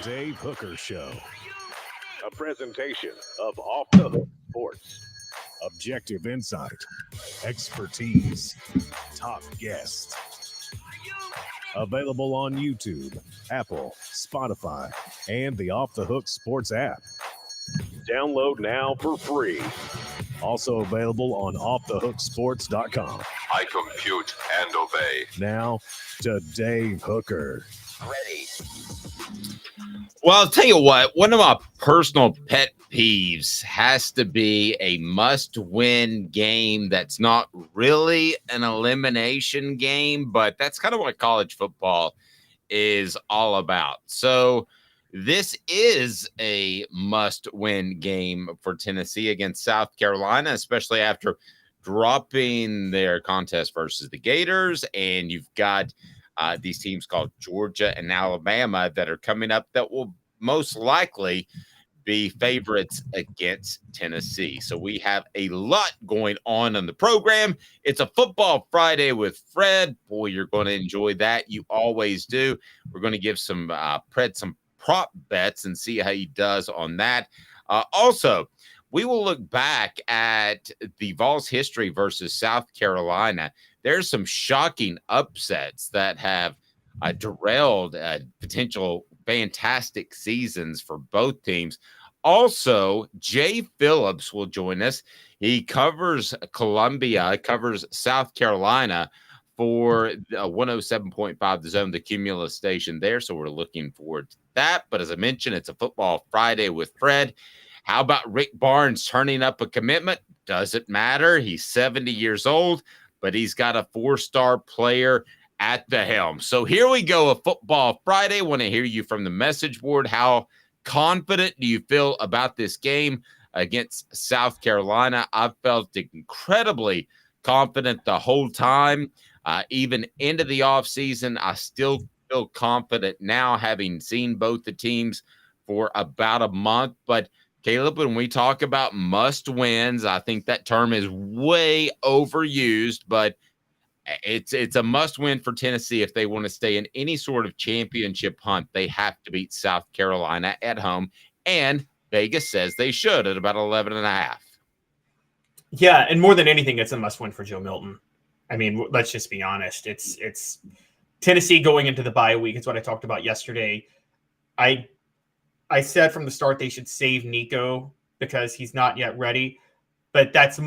Dave Hooker Show. A presentation of Off the Hook Sports. Objective insight, expertise, top guests. Available on YouTube, Apple, Spotify, and the Off the Hook Sports app. Download now for free. Also available on offthehooksports.com. I compute and obey. Now to Dave Hooker. Ready. Well, I'll tell you what, one of my personal pet peeves has to be a must-win game that's not really an elimination game, but that's kind of what college football is all about. So this is a must-win game for Tennessee against South Carolina, especially after dropping their contest versus the Gators, and you've got these teams called Georgia and Alabama that are coming up that will most likely be favorites against Tennessee. So we have a lot going on in the program. It's a Football Friday with Fred. Boy, you're going to enjoy that. You always do. We're going to give some some prop bets and see how he does on that. Also, we will look back at the Vols history versus South Carolina. There's some shocking upsets that have derailed potential fantastic seasons for both teams. Also, Jay Phillips will join us. He covers Columbia, covers South Carolina for 107.5 The Zone, the Cumulus station there. So we're looking forward to that. But as I mentioned, it's a Football Friday with Fred. How about Rick Barnes turning up a commitment? Doesn't matter. He's 70 years old, but he's got a 4-star player at the helm. So here we go, a Football Friday. Want to hear you from the message board. How confident do you feel about this game against South Carolina? I've felt incredibly confident the whole time. Even into the offseason, I still feel confident now, having seen both the teams for about a month. But Caleb, when we talk about must wins, I think that term is way overused, but it's a must win for Tennessee if they want to stay in any sort of championship hunt. They have to beat South Carolina at home, and Vegas says they should at about 11.5. Yeah, and more than anything, it's a must win for Joe Milton. I mean, let's just be honest. It's Tennessee going into the bye week. It's what I talked about yesterday. I said from the start they should save Nico because he's not yet ready, but that's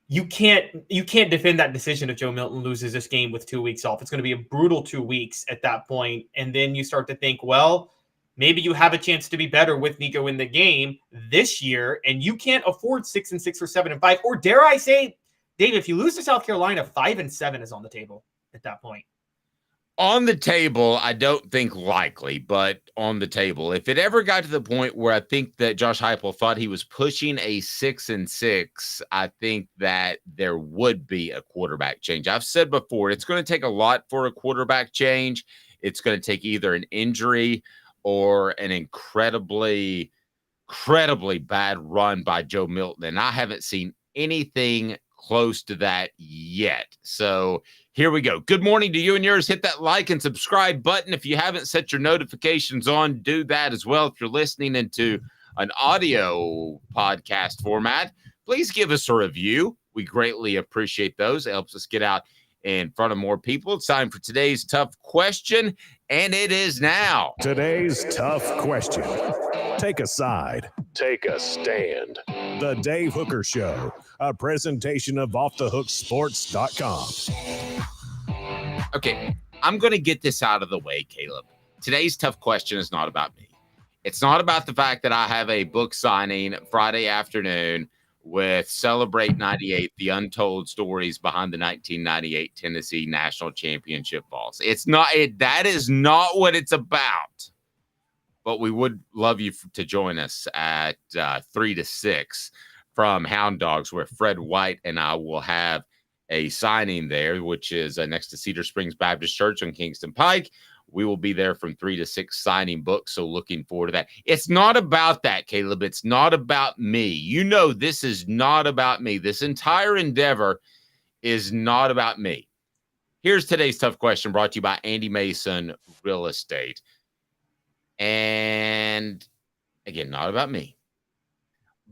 you can't defend that decision if Joe Milton loses this game with 2 weeks off. It's going to be a brutal 2 weeks at that point, and then you start to think, well, maybe you have a chance to be better with Nico in the game this year, and you can't afford 6-6 or 7-5, or dare I say, Dave, if you lose to South Carolina, 5-7 is on the table at that point. On the table, I don't think likely, but on the table. If it ever got to the point where I think that Josh Heupel thought he was pushing a 6-6, I think that there would be a quarterback change. I've said before, it's going to take a lot for a quarterback change. It's going to take either an injury or an incredibly bad run by Joe Milton. And I haven't seen anything close to that yet. So here we go. Good morning to you and yours. Hit that like and subscribe button. If you haven't set your notifications on, do that as well. If you're listening into an audio podcast format, please give us a review. We greatly appreciate those. It helps us get out in front of more people. It's time for today's tough question, and it is now. Today's tough question. Take a side. Take a stand. The Dave Hooker Show, a presentation of offthehooksports.com. Okay, I'm going to get this out of the way, Caleb. Today's tough question is not about me. It's not about the fact that I have a book signing Friday afternoon with Celebrate 98, the untold stories behind the 1998 Tennessee National Championship Vols. That is not what it's about. But we would love you to join us at 3 to 6 from Hound Dogs, where Fred White and I will have a signing there, which is next to Cedar Springs Baptist Church on Kingston Pike. We will be there from 3 to 6 signing books, so looking forward to that. It's not about that, Caleb. It's not about me. You know this is not about me. This entire endeavor is not about me. Here's today's tough question brought to you by Andy Mason Real Estate. And again, not about me.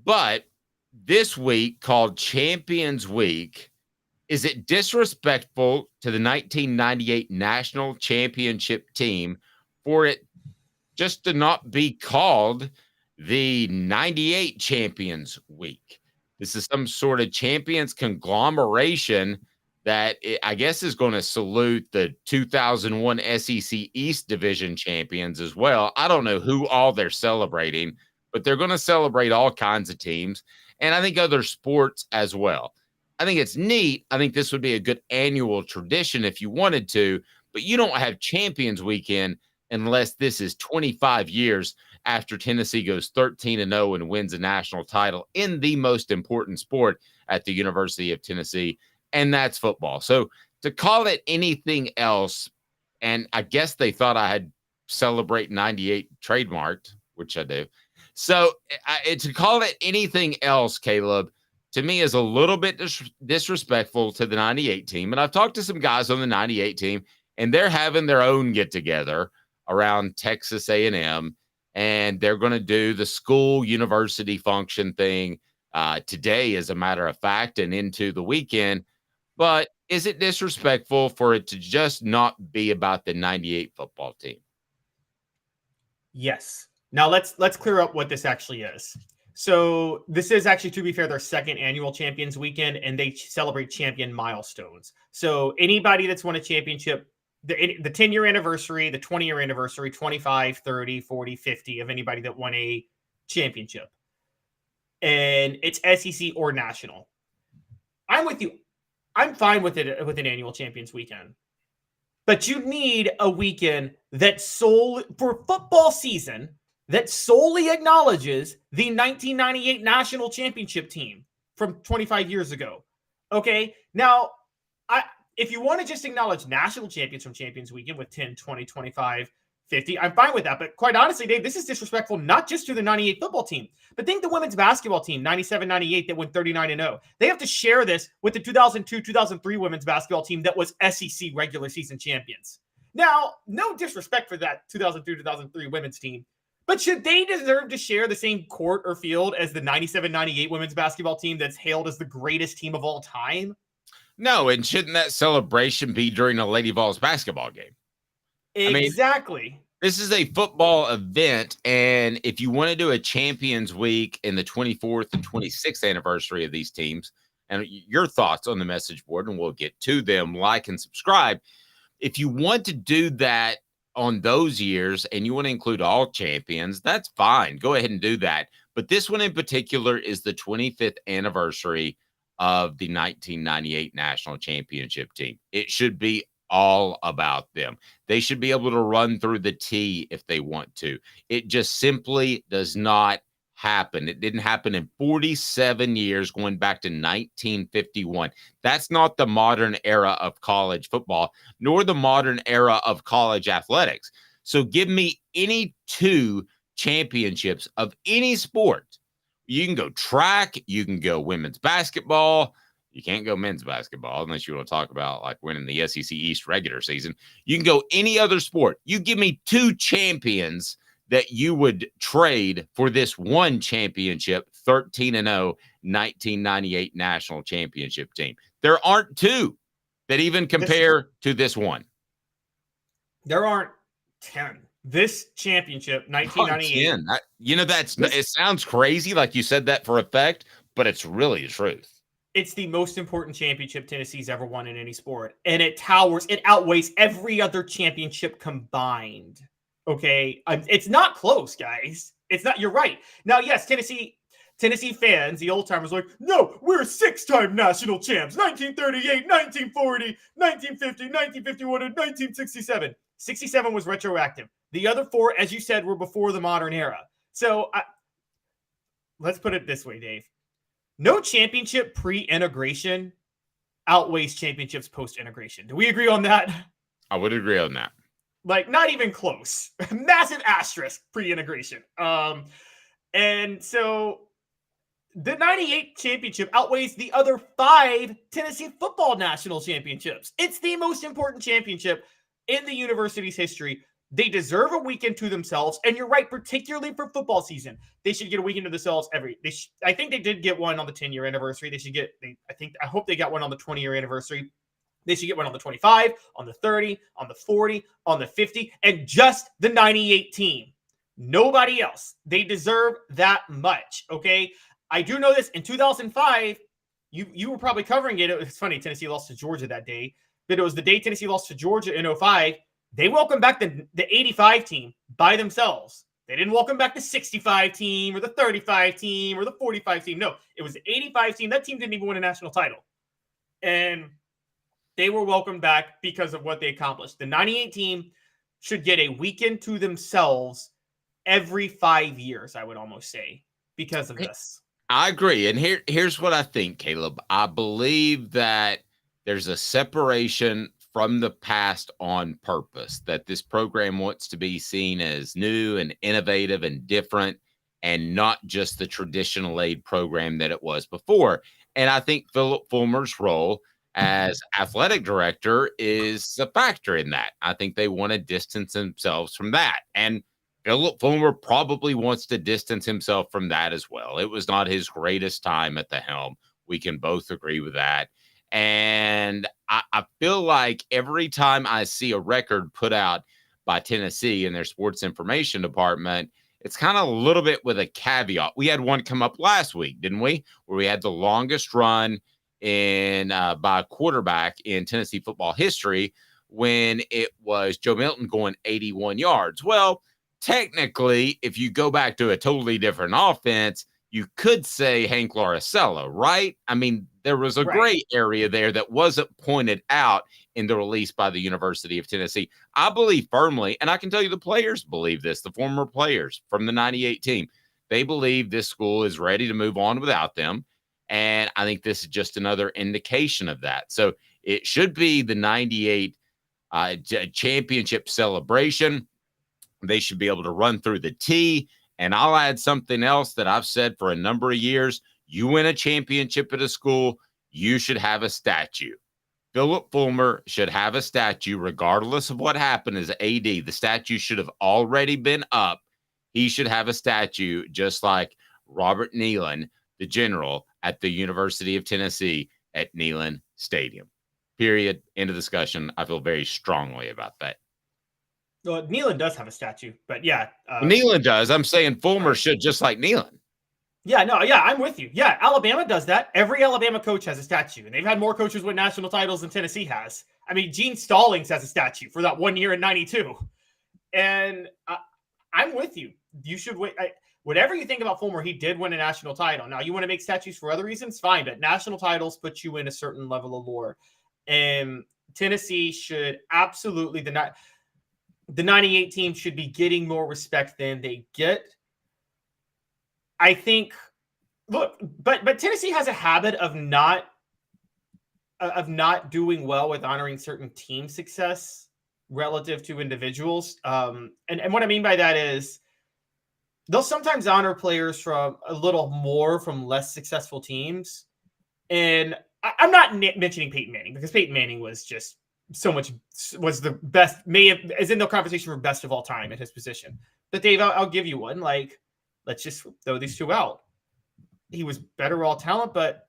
But this week, called Champions Week, is it disrespectful to the 1998 national championship team for it just to not be called the 98 Champions Week? This is some sort of champions conglomeration that I guess is going to salute the 2001 SEC East Division champions as well. I don't know who all they're celebrating, but they're going to celebrate all kinds of teams, and I think other sports as well. I think it's neat. I think this would be a good annual tradition if you wanted to, but you don't have Champions Weekend unless this is 25 years after Tennessee goes 13-0 and wins a national title in the most important sport at the University of Tennessee, and that's football. So to call it anything else, and I guess they thought I had Celebrate 98 trademarked, which I do. So to call it anything else, Caleb, to me is a little bit disrespectful to the 98 team. And I've talked to some guys on the 98 team, and they're having their own get-together around Texas A&M, and they're going to do the school university function thing today, as a matter of fact, and into the weekend. But is it disrespectful for it to just not be about the 98 football team? Yes. Now let's clear up what this actually is. So this is actually, to be fair, their second annual Champions Weekend, and they celebrate champion milestones. So anybody that's won a championship, the 10-year anniversary, the 20-year anniversary, 25, 30, 40, 50 of anybody that won a championship. And it's SEC or national. I'm with you. I'm fine with it with an annual Champions Weekend. But you need a weekend that for football season that solely acknowledges the 1998 national championship team from 25 years ago. Okay. Now, if you want to just acknowledge national champions from Champions Weekend with 10, 20, 25, 50, I'm fine with that. But quite honestly, Dave, this is disrespectful not just to the 98 football team, but think the women's basketball team, 97-98, that went 39-0. They have to share this with the 2002-2003 women's basketball team that was SEC regular season champions. Now, no disrespect for that 2002-2003 women's team, but should they deserve to share the same court or field as the 97-98 women's basketball team that's hailed as the greatest team of all time? No, and shouldn't that celebration be during a Lady Vols basketball game? Exactly. This is a football event, and if you want to do a Champions Week in the 24th and 26th anniversary of these teams, and your thoughts on the message board, and we'll get to them, like and subscribe. If you want to do that on those years and you want to include all champions, that's fine. Go ahead and do that. But this one in particular is the 25th anniversary of the 1998 national championship team. It should be all about them. They should be able to run through the T if they want to. It just simply does not happen. It didn't happen in 47 years, going back to 1951. That's not the modern era of college football, nor the modern era of college athletics. So give me any two championships of any sport. You can go track, you can go women's basketball. You can't go men's basketball unless you want to talk about like winning the SEC East regular season. You can go any other sport. You give me two champions that you would trade for this one championship, 13-0, 1998 national championship team. There aren't two that even compare to this one. There aren't 10. This championship, 1998. It sounds crazy like you said that for effect, but it's really the truth. It's the most important championship Tennessee's ever won in any sport. And it outweighs every other championship combined. Okay. It's not close, guys. It's not, you're right. Now, yes, Tennessee fans, the old timers, like, no, we're 6-time national champs. 1938, 1940, 1950, 1951, and 1967. 67 was retroactive. The other four, as you said, were before the modern era. So let's put it this way, Dave. No championship pre-integration outweighs championships post-integration. Do we agree on that? I would agree on that. Like, not even close. Massive asterisk pre-integration. And so the 98 championship outweighs the other 5 Tennessee football national championships. It's the most important championship in the university's history They deserve a weekend to themselves. And you're right, particularly for football season, they should get a weekend to themselves I think they did get one on the 10-year anniversary. I hope they got one on the 20-year anniversary. They should get one on the 25, on the 30, on the 40, on the 50, and just the 98 team. Nobody else. They deserve that much. Okay. I do know this in 2005. You were probably covering it. It's funny. Tennessee lost to Georgia that day, but it was the day Tennessee lost to Georgia in 05. They welcomed back the 85 team by themselves. They didn't welcome back the 65 team or the 35 team or the 45 team. No, it was the 85 team. That team didn't even win a national title. And they were welcomed back because of what they accomplished. The 98 team should get a weekend to themselves every 5 years, I would almost say, because of this. I agree. And here's what I think, Caleb. I believe that there's a separation from the past on purpose, that this program wants to be seen as new and innovative and different and not just the traditional aid program that it was before. And I think Philip Fulmer's role as athletic director is a factor in that. I think they want to distance themselves from that. And Philip Fulmer probably wants to distance himself from that as well. It was not his greatest time at the helm. We can both agree with that. And I feel like every time I see a record put out by Tennessee in their sports information department, it's kind of a little bit with a caveat. We had one come up last week, didn't we? Where we had the longest run in by a quarterback in Tennessee football history when it was Joe Milton going 81 yards. Well, technically, if you go back to a totally different offense, you could say Hank Laricella, right? I mean, there was a gray area there that wasn't pointed out in the release by the University of Tennessee. I believe firmly, and I can tell you the players believe this, the former players from the 98 team, they believe this school is ready to move on without them. And I think this is just another indication of that. So it should be the 98 championship celebration. They should be able to run through the T. And I'll add something else that I've said for a number of years. You win a championship at a school, you should have a statue. Philip Fulmer should have a statue regardless of what happened as AD. The statue should have already been up. He should have a statue just like Robert Neyland, the general at the University of Tennessee at Neyland Stadium. Period. End of discussion. I feel very strongly about that. Well, Neyland does have a statue, but yeah. Neyland does. I'm saying Fulmer should, just like Neyland. Yeah, no, yeah, I'm with you. Yeah, Alabama does that. Every Alabama coach has a statue, and they've had more coaches win national titles than Tennessee has. I mean, Gene Stallings has a statue for that 1 year in 92. And I'm with you. You should win. Whatever you think about Fulmer, he did win a national title. Now, you want to make statues for other reasons? Fine, but national titles put you in a certain level of lore. And Tennessee should absolutely, the 98 team should be getting more respect than they get. I think, look, but Tennessee has a habit of not doing well with honoring certain team success relative to individuals. And what I mean by that is they'll sometimes honor players from a little more from less successful teams. And I'm not mentioning Peyton Manning because Peyton Manning was just was the best, is in the conversation for best of all time at his position. But Dave, I'll give you one. Like, let's just throw these two out. He was better raw talent, but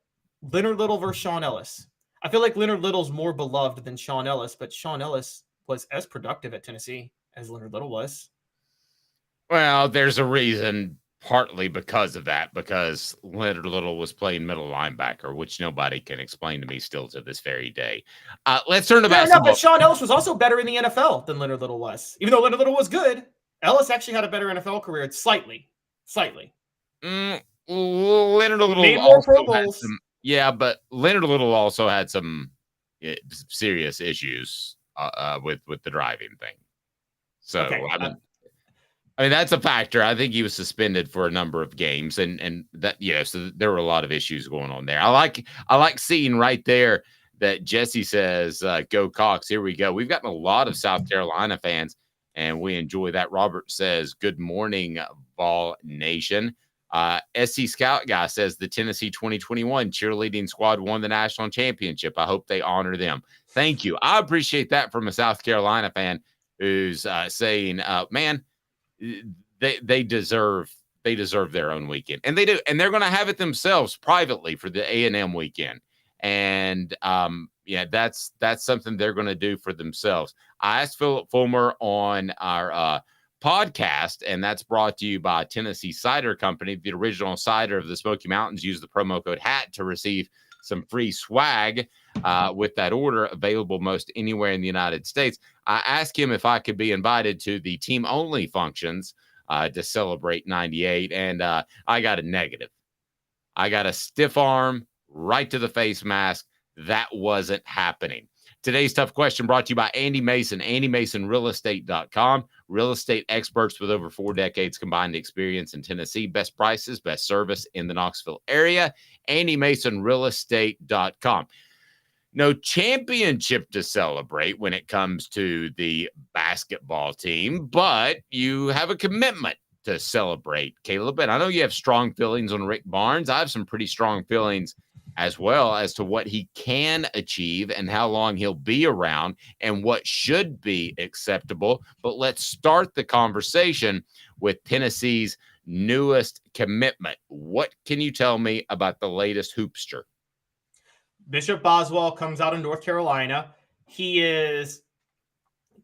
Leonard Little versus Sean Ellis. I feel like Leonard Little's more beloved than Sean Ellis, but Sean Ellis was as productive at Tennessee as Leonard Little was. Well, there's a reason, partly because of that, because Leonard Little was playing middle linebacker, which nobody can explain to me still to this very day. Let's turn to basketball. No, but Sean Ellis was also better in the NFL than Leonard Little was. Even though Leonard Little was good, Ellis actually had a better NFL career, slightly. Leonard Little made more Pro Bowls. Yeah, but Leonard Little also had some serious issues with the driving thing. So okay. I mean that's a factor. I think he was suspended for a number of games, and that so there were a lot of issues going on there. I like seeing right there that Jesse says, "Go Cox." Here we go. We've gotten a lot of South Carolina fans, and we enjoy that. Robert says, "Good morning, Vol Nation." SC Scout guy says the Tennessee 2021 cheerleading squad won the national championship. I hope they honor them. Thank you. I appreciate that from a South Carolina fan. who's saying, man, they deserve their own weekend, and they do, and they're going to have it themselves privately for the A&M weekend. And yeah, that's something they're going to do for themselves. I asked Philip Fulmer on our podcast, and that's brought to you by Tennessee Cider Company, the original cider of the Smoky Mountains. Use the promo code HAT to receive some free swag with that order, available most anywhere in the United States. I asked him if I could be invited to the team-only functions to celebrate 98, and I got a negative. I got a stiff arm right to the face mask. That wasn't happening. Today's tough question brought to you by Andy Mason, AndyMasonRealEstate.com. Real estate experts with over 4 decades combined experience in Tennessee. Best prices, best service in the Knoxville area. AndyMasonRealEstate.com. No championship to celebrate when it comes to the basketball team, but you have a commitment to celebrate, Caleb. And I know you have strong feelings on Rick Barnes. I have some pretty strong feelings as well as to what he can achieve and how long he'll be around and what should be acceptable. But let's start the conversation with Tennessee's newest commitment. What can you tell me about the latest hoopster? Bishop Boswell comes out of North Carolina. He is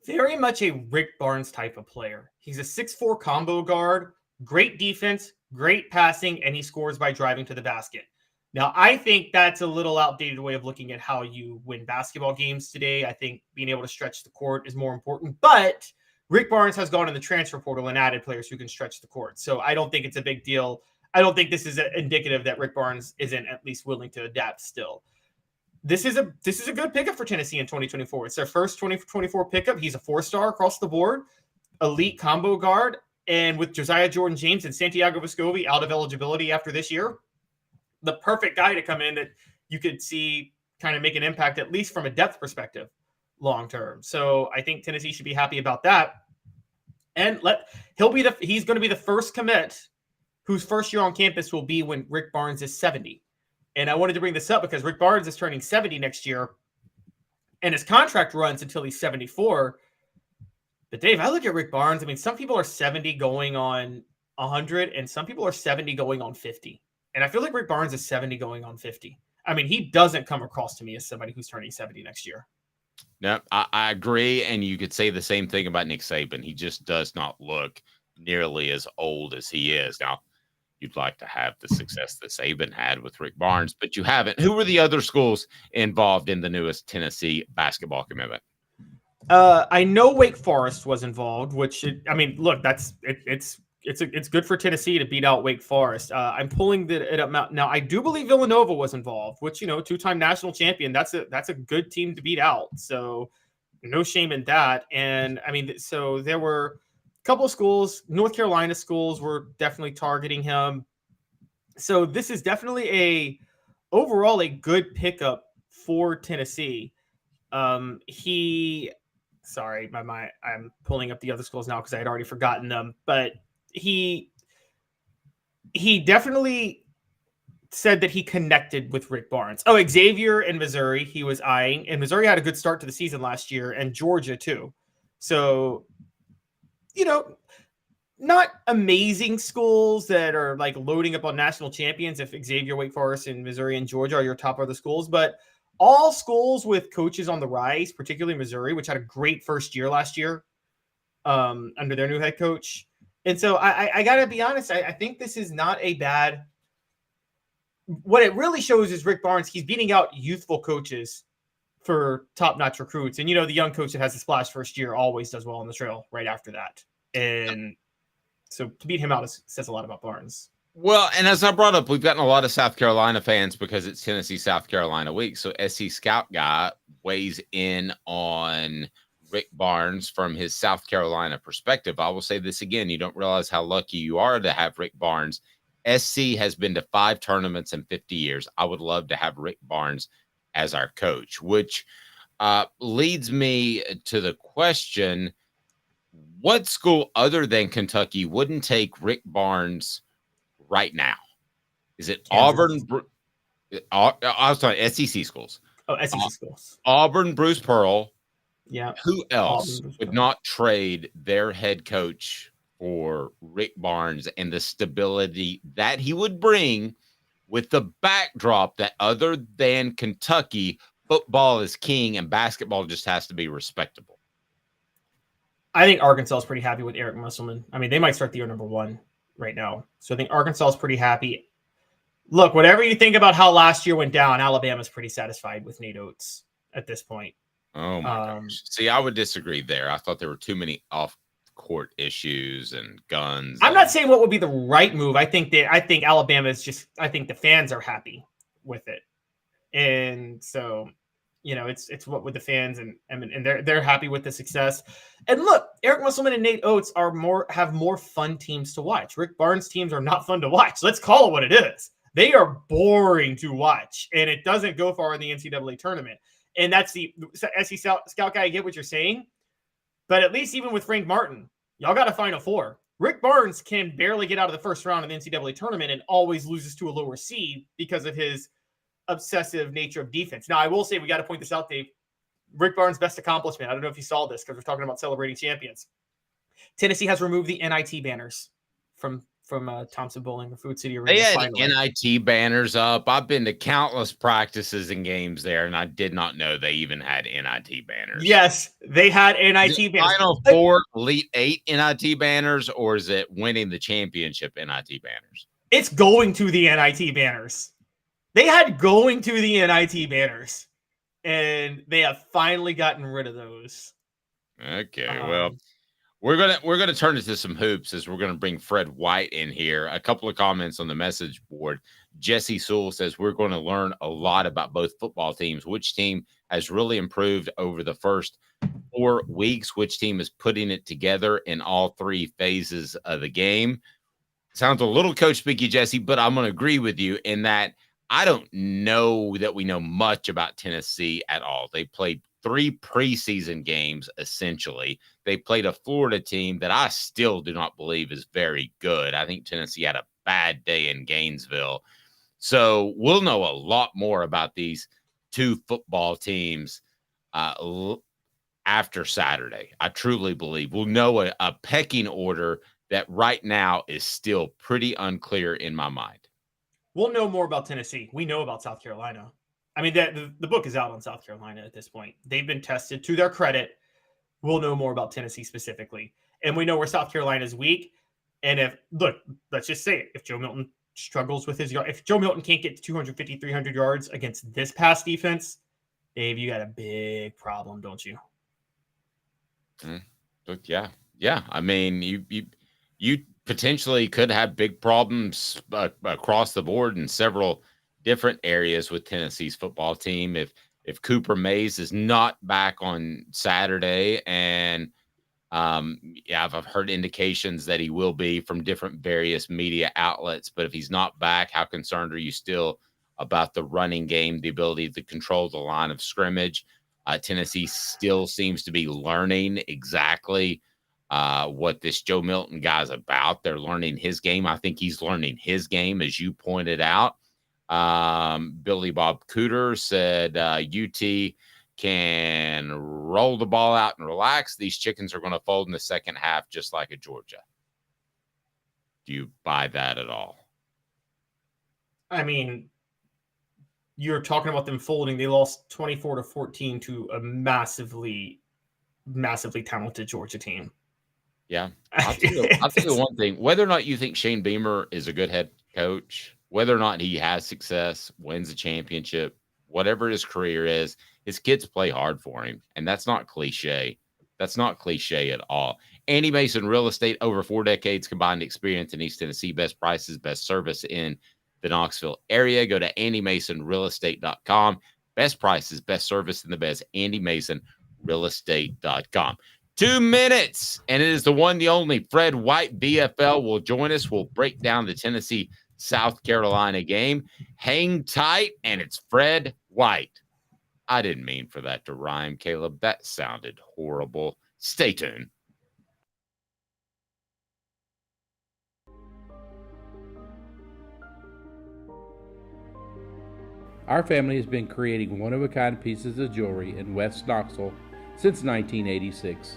very much a Rick Barnes type of player. He's a 6'4" combo guard, great defense, great passing, and he scores by driving to the basket. Now, I think that's a little outdated way of looking at how you win basketball games today. I think being able to stretch the court is more important, but Rick Barnes has gone in the transfer portal and added players who can stretch the court. So I don't think it's a big deal. I don't think this is indicative that Rick Barnes isn't at least willing to adapt still. This is a good pickup for Tennessee in 2024. It's their first 2024 pickup. He's a 4-star across the board, elite combo guard, and with Josiah Jordan-James and Santiago Vescovi out of eligibility after this year, the perfect guy to come in that you could see kind of make an impact, at least from a depth perspective, long term. So I think Tennessee should be happy about that. And he's going to be the first commit whose first year on campus will be when Rick Barnes is 70. And I wanted to bring this up because Rick Barnes is turning 70 next year, and his contract runs until he's 74. But Dave, I look at Rick Barnes. I mean, some people are 70 going on 100, and some people are 70 going on 50. And I feel like Rick Barnes is 70 going on 50. I mean, he doesn't come across to me as somebody who's turning 70 next year. No, I agree. And you could say the same thing about Nick Saban. He just does not look nearly as old as he is. Now, you'd like to have the success that Saban had with Rick Barnes, but you haven't. Who were the other schools involved in the newest Tennessee basketball commitment? I know Wake Forest was involved, which look, it's good for Tennessee to beat out Wake Forest. I'm pulling it up now. I do believe Villanova was involved, which 2-time national champion. That's a good team to beat out. So no shame in that. And I mean, so there were couple of schools, North Carolina schools were definitely targeting him. So this is definitely overall a good pickup for Tennessee. I'm pulling up the other schools now because I had already forgotten them, but he definitely said that he connected with Rick Barnes. Oh, Xavier in Missouri, he was eyeing, and Missouri had a good start to the season last year, and Georgia too. So not amazing schools that are like loading up on national champions. If Xavier, Wake Forest, and Missouri and Georgia are your top other schools, but all schools with coaches on the rise, particularly Missouri, which had a great first year last year under their new head coach. And so I got to be honest, I think this is not a bad. What it really shows is Rick Barnes, he's beating out youthful coaches for top-notch recruits. And, the young coach that has a splash first year always does well on the trail right after that. And so to beat him out says a lot about Barnes. Well, and as I brought up, we've gotten a lot of South Carolina fans because it's Tennessee, South Carolina week. So SC Scout Guy weighs in on Rick Barnes from his South Carolina perspective. I will say this again. You don't realize how lucky you are to have Rick Barnes. SC has been to 5 tournaments in 50 years. I would love to have Rick Barnes as our coach, which leads me to the question, what school other than Kentucky wouldn't take Rick Barnes right now? Is it Kansas? Auburn? I was talking SEC schools. Oh, SEC schools. Auburn, Bruce Pearl, Yeah. Who else Auburn was would good. not trade their head coach for Rick Barnes and the stability that he would bring with the backdrop that other than Kentucky, football is king and basketball just has to be respectable? I think Arkansas is pretty happy with Eric Musselman. I mean, they might start the year number 1 right now. So I think Arkansas is pretty happy. Look, whatever you think about how last year went down, Alabama's pretty satisfied with Nate Oates at this point. Oh my gosh. See, I would disagree there. I thought there were too many off-court issues and guns. I'm not saying what would be the right move. I think Alabama is just. I think the fans are happy with it, and so it's what with the fans and they're happy with the success. And look, Eric Musselman and Nate Oates have more fun teams to watch. Rick Barnes teams are not fun to watch. Let's call it what it is. They are boring to watch, and it doesn't go far in the NCAA tournament. And that's the SC Scout guy. I get what you're saying, but at least even with Frank Martin, y'all got a Final Four. Rick Barnes can barely get out of the first round of the NCAA tournament and always loses to a lower seed because of his obsessive nature of defense. Now, I will say, we got to point this out, Dave. Rick Barnes' best accomplishment, I don't know if you saw this because we're talking about celebrating champions. Tennessee has removed the NIT banners from Thompson Bowling, the Food City Arena. They had finally. NIT banners up. I've been to countless practices and games there, and I did not know they even had NIT banners. Yes, they had NIT banners. Final Four, Elite Eight NIT banners, or is it winning the championship NIT banners? It's going to the NIT banners. They had going to the NIT banners, and they have finally gotten rid of those. Okay, well, we're gonna turn into some hoops as we're gonna bring Fred White in here. A couple of comments on the message board. Jesse Sewell says we're going to learn a lot about both football teams. Which team has really improved over the first 4 weeks? Which team is putting it together in all 3 phases of the game? Sounds a little coach speaky, Jesse, but I'm going to agree with you in that I don't know that we know much about Tennessee at all. They played 3 preseason games, essentially. They played a Florida team that I still do not believe is very good. I think Tennessee had a bad day in Gainesville. So we'll know a lot more about these 2 football teams after Saturday. I truly believe we'll know a pecking order that right now is still pretty unclear in my mind. We'll know more about Tennessee. We know about South Carolina. I mean, the book is out on South Carolina at this point. They've been tested. To their credit, we'll know more about Tennessee specifically. And we know where South Carolina is weak. And let's just say it. If Joe Milton struggles with if Joe Milton can't get to 250, 300 yards against this pass defense, Dave, you got a big problem, don't you? But yeah. I mean, you potentially could have big problems across the board in several different areas with Tennessee's football team. If Cooper Mays is not back on Saturday, and I've heard indications that he will be from different various media outlets, but if he's not back, how concerned are you still about the running game, the ability to control the line of scrimmage? Tennessee still seems to be learning exactly what this Joe Milton guy's about. They're learning his game. I think he's learning his game, as you pointed out. Billy Bob Cooter said UT can roll the ball out and relax. These chickens are going to fold in the second half, just like at Georgia. Do you buy that at all? I mean, you're talking about them folding. They lost 24-14 to a massively, massively talented Georgia team. Yeah. I'll tell you one thing. Whether or not you think Shane Beamer is a good head coach, whether or not he has success, wins a championship, whatever his career is, his kids play hard for him. And that's not cliche. That's not cliche at all. Andy Mason Real Estate, over 4 decades combined experience in East Tennessee. Best prices, best service in the Knoxville area. Go to andymasonrealestate.com. Best prices, best service in the best. andymasonrealestate.com. 2 minutes, and it is the one, the only Fred White, BFL, will join us. We'll break down the Tennessee South Carolina game. Hang tight, and it's Fred White. I didn't mean for that to rhyme, Caleb. That sounded horrible. Stay tuned. Our family has been creating one-of-a-kind pieces of jewelry in West Knoxville since 1986.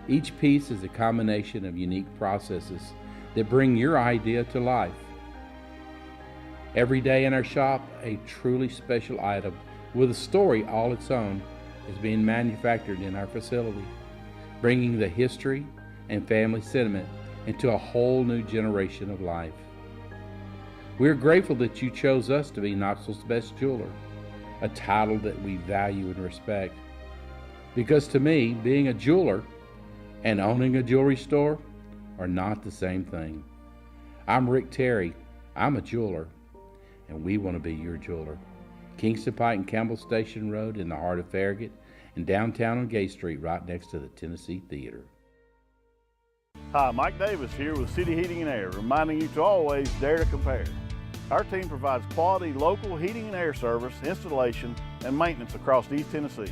Each piece is a combination of unique processes that bring your idea to life. Every day in our shop, a truly special item with a story all its own is being manufactured in our facility, bringing the history and family sentiment into a whole new generation of life. We are grateful that you chose us to be Knoxville's best jeweler, a title that we value and respect. Because to me, being a jeweler and owning a jewelry store are not the same thing. I'm Rick Terry. I'm a jeweler, and we want to be your jeweler. Kingston Pike and Campbell Station Road in the heart of Farragut, and downtown on Gay Street right next to the Tennessee Theater. Hi, Mike Davis here with City Heating and Air, reminding you to always dare to compare. Our team provides quality local heating and air service, installation, and maintenance across East Tennessee.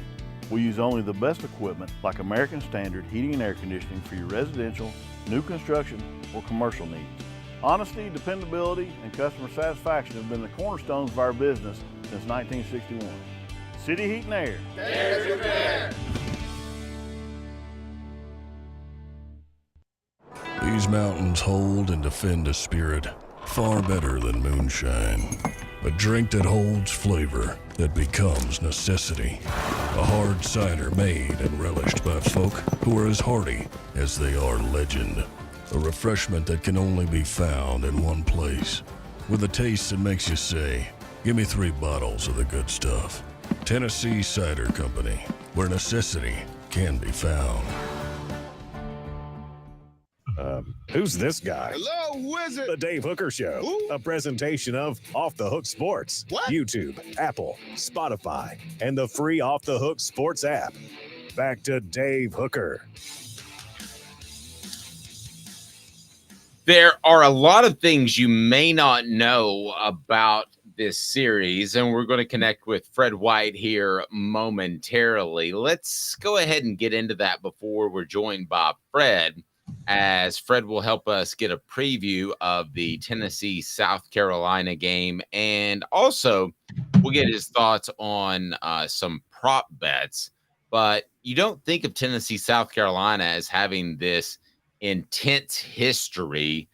We use only the best equipment like American Standard heating and air conditioning for your residential, new construction, or commercial needs. Honesty, dependability, and customer satisfaction have been the cornerstones of our business since 1961. City Heat and Air. Dare to compare. These mountains hold and defend a spirit far better than moonshine. A drink that holds flavor that becomes necessity. A hard cider made and relished by folk who are as hearty as they are legend. A refreshment that can only be found in one place. With a taste that makes you say, give me 3 bottles of the good stuff. Tennessee Cider Company, where necessity can be found. Who's this guy? Hello, who is it? The Dave Hooker Show, Who? a presentation of Off the Hook Sports, What? YouTube, Apple, Spotify, and the free Off the Hook Sports app. Back to Dave Hooker. There are a lot of things you may not know about this series, and we're going to connect with Fred White here momentarily. Let's go ahead and get into that before we're joined by Fred, as Fred will help us get a preview of the Tennessee South Carolina game, and also we'll get his thoughts on some prop bets. But you don't think of Tennessee South Carolina as having this intense history,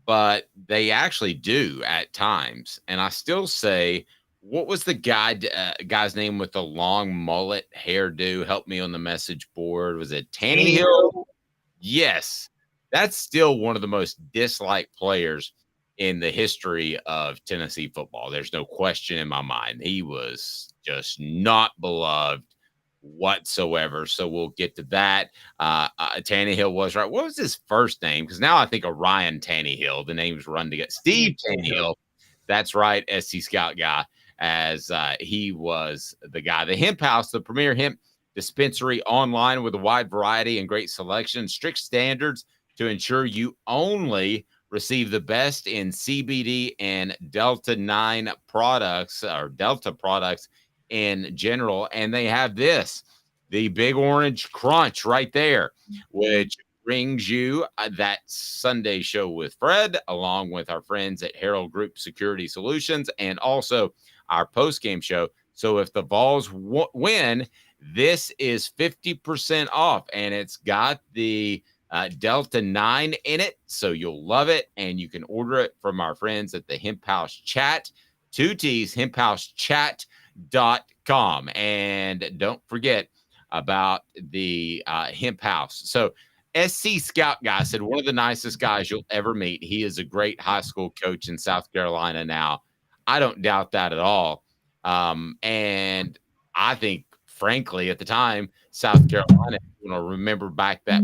but they actually do at times. And I still say, what was the guy's name with the long mullet hairdo? Help me on the message board. Was it Tannehill? Yes. That's still one of the most disliked players in the history of Tennessee football. There's no question in my mind. He was just not beloved whatsoever. So we'll get to that. Tannehill was right. What was his first name? Because now I think of Ryan Tannehill. The names run together. Steve Tannehill. That's right. SC Scout guy, as he was the guy. The Hemp House, the premier hemp dispensary online with a wide variety and great selection, strict standards to ensure you only receive the best in CBD and Delta 9 products, or Delta products in general. And they have this, the Big Orange Crunch right there, which brings you that Sunday show with Fred, along with our friends at Herald Group Security Solutions, and also our post-game show. So if the Vols win, this is 50% off, and it's got the Delta 9 in it, so you'll love it, and you can order it from our friends at the Hemp House Chat, 2 T's, hemphousechat.com. And don't forget about the Hemp House. So SC Scout guy said, one of the nicest guys you'll ever meet. He is a great high school coach in South Carolina now. I don't doubt that at all. And I think, frankly, at the time, South Carolina, remember back that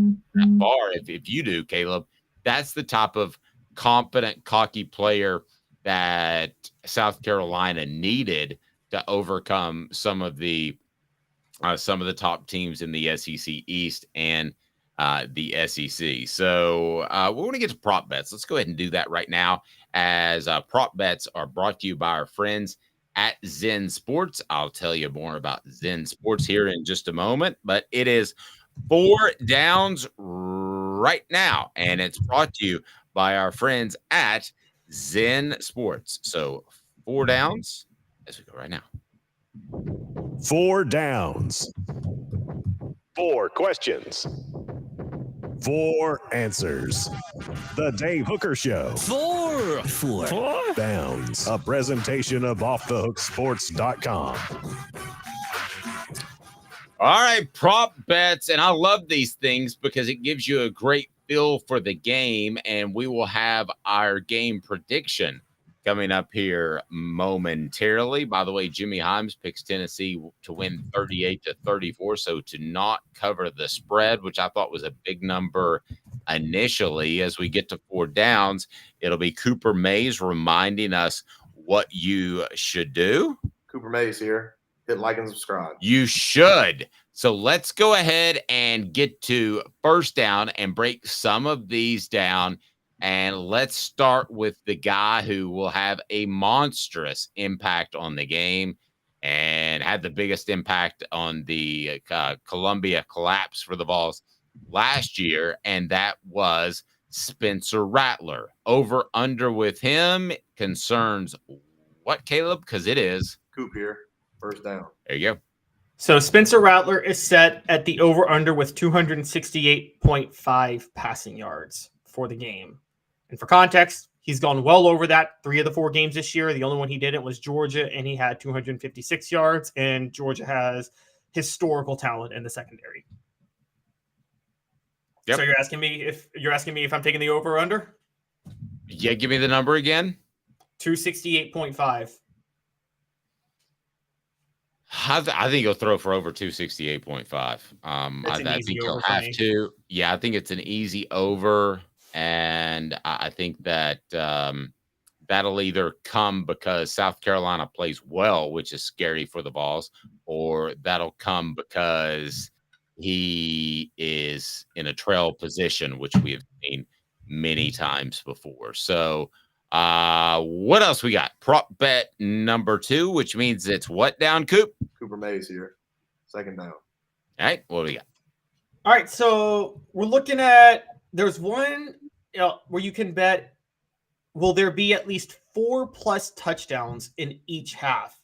far, if you do, Caleb, that's the type of confident, cocky player that South Carolina needed to overcome some of the top teams in the SEC East and the SEC. So we want to get to prop bets. Let's go ahead and do that right now, as prop bets are brought to you by our friends at Zen Sports. I'll tell you more about Zen Sports here in just a moment, but it is 4 downs right now, and it's brought to you by our friends at Zen Sports. So 4 downs as we go right now. 4 downs. 4 questions, 4 answers. The Dave Hooker Show. 4 Downs. A presentation of offthehooksports.com. All right, prop bets. And I love these things because it gives you a great feel for the game. And we will have our game prediction coming up here momentarily. By the way, Jimmy Himes picks Tennessee to win 38-34. So to not cover the spread, which I thought was a big number initially. As we get to 4 downs, it'll be Cooper Mays reminding us what you should do. Cooper Mays here. Hit like and subscribe. You should. So let's go ahead and get to first down and break some of these down. And let's start with the guy who will have a monstrous impact on the game and had the biggest impact on the Columbia collapse for the Vols last year. And that was Spencer Rattler. Over under with him concerns what, Caleb? Because it is. Coop here. First down. There you go. So Spencer Rattler is set at the over-under with 268.5 passing yards for the game. And for context, he's gone well over that 3 of the 4 games this year. The only one he didn't was Georgia, and he had 256 yards, and Georgia has historical talent in the secondary. Yep. So you're asking me if I'm taking the over-under? Yeah, give me the number again. 268.5. I think he'll throw for over 268.5. I think he'll have to. Yeah, I think it's an easy over. And I think that that'll either come because South Carolina plays well, which is scary for the Vols, or that'll come because he is in a trail position, which we have seen many times before. So what else we got? Prop bet number 2, which means it's what down, Coop? Cooper Mays here. Second down. All right, what do we got? All right, so we're looking at there's one where you can bet will there be at least 4+ touchdowns in each half?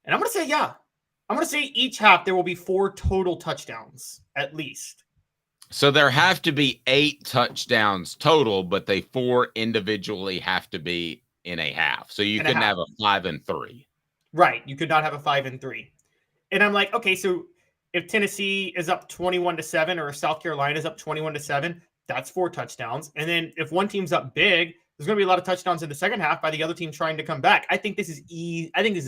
And I'm going to say yeah. I'm going to say each half there will be 4 total touchdowns at least. So there have to be 8 touchdowns total, but they 4 individually have to be in a half. So you couldn't have a 5 and 3. Right. You could not have a 5 and 3. And I'm like, okay, so if Tennessee is up 21-7 or if South Carolina is up 21-7, that's 4 touchdowns. And then if one team's up big, there's going to be a lot of touchdowns in the second half by the other team trying to come back. I think this is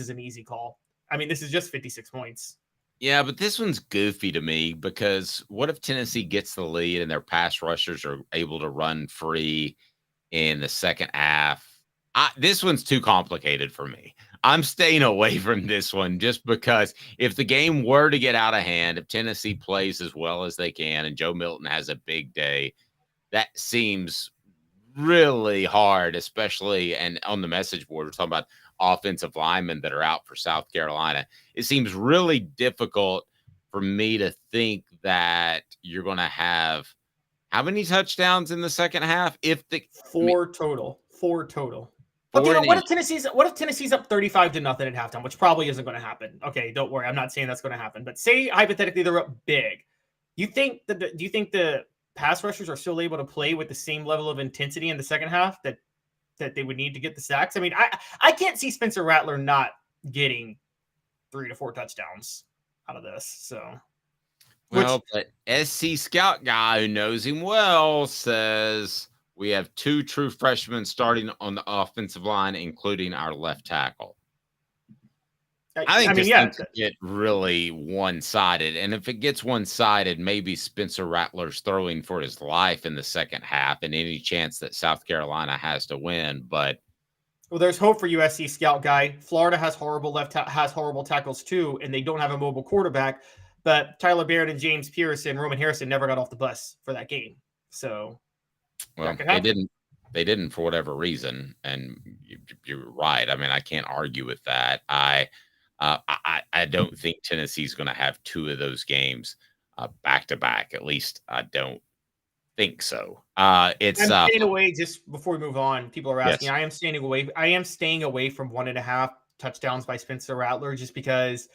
an easy call. I mean, this is just 56 points. Yeah, but this one's goofy to me because what if Tennessee gets the lead and their pass rushers are able to run free in the second half? This one's too complicated for me. I'm staying away from this one just because if the game were to get out of hand, if Tennessee plays as well as they can and Joe Milton has a big day, that seems really hard, especially and on the message board, we're talking about offensive linemen that are out for South Carolina. It seems really difficult for me to think that you're going to have how many touchdowns in the second half? Four total. Okay, what if Tennessee's up 35-0 at halftime, which probably isn't going to happen. Okay, don't worry. I'm not saying that's going to happen. But say hypothetically they're up big. Do you think the pass rushers are still able to play with the same level of intensity in the second half that they would need to get the sacks? I mean, I can't see Spencer Rattler not getting 3 to 4 touchdowns out of this. So, but SC Scout guy who knows him well says we have 2 true freshmen starting on the offensive line, including our left tackle. I think this thing could get really one-sided. And if it gets one-sided, maybe Spencer Rattler's throwing for his life in the second half and any chance that South Carolina has to win. But there's hope for USC Scout guy. Florida has horrible tackles too, and they don't have a mobile quarterback. But Tyler Barrett and James Pierce and Roman Harrison never got off the bus for that game. So, well, they didn't for whatever reason. And you're right. I mean, I can't argue with that. I don't think Tennessee's going to have 2 of those games back to back. At least I don't think so. I'm staying away just before we move on. People are asking. Yes. I am staying away from 1.5 touchdowns by Spencer Rattler just because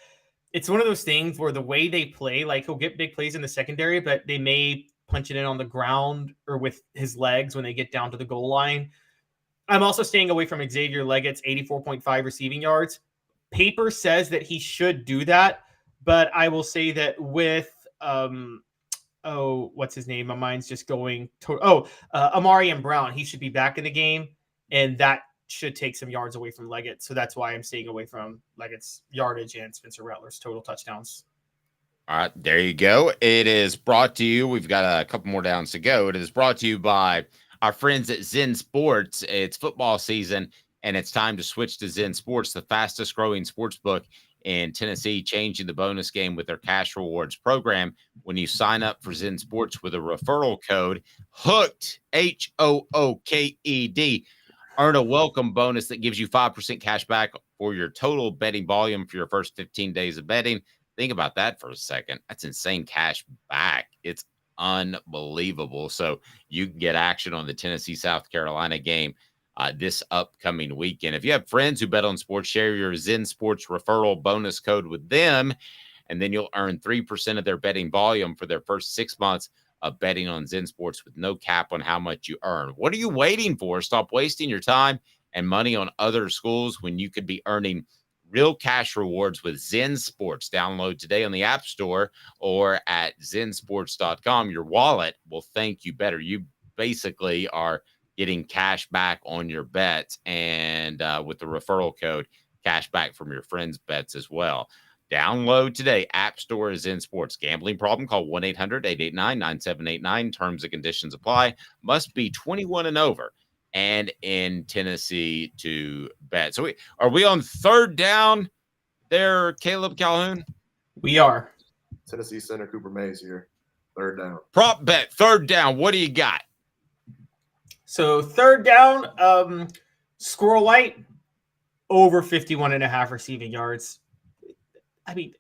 it's one of those things where the way they play, like he'll get big plays in the secondary, but they may punch it in on the ground or with his legs when they get down to the goal line. I'm also staying away from Xavier Leggett's 84.5 receiving yards. Paper says that he should do that, but I will say that with what's his name? My mind's just going to Amari and Brown. He should be back in the game, and that should take some yards away from Leggett. So that's why I'm staying away from Leggett's yardage and Spencer Rattler's total touchdowns. All right, there you go. It is brought to you. We've got a couple more downs to go. It is brought to you by our friends at Zen Sports. It's football season, and it's time to switch to Zen Sports, the fastest growing sports book in Tennessee, changing the bonus game with their cash rewards program. When you sign up for Zen Sports with a referral code HOOKED, HOOKED, earn a welcome bonus that gives you 5% cash back for your total betting volume for your first 15 days of betting. Think about that for a second. That's insane cash back. It's unbelievable. So you can get action on the Tennessee South Carolina game this upcoming weekend. If you have friends who bet on sports, share your Zen Sports referral bonus code with them, and then you'll earn 3% of their betting volume for their first 6 months of betting on Zen Sports with no cap on how much you earn. What are you waiting for? Stop wasting your time and money on other schools when you could be earning real cash rewards with Zen Sports. Download today on the App Store or at zensports.com. Your wallet will thank you better. You basically are getting cash back on your bets, and with the referral code, cash back from your friends' bets as well. Download today. App Store is Zen Sports. Gambling problem? Call 1-800-889-9789. Terms and conditions apply. Must be 21 and over and in Tennessee to bet. So are we on third down there, Caleb Calhoun? We are. Tennessee center Cooper Mays here. Third down. Prop bet, third down. What do you got? So third down, Squirrel White, over 51.5 receiving yards. I mean,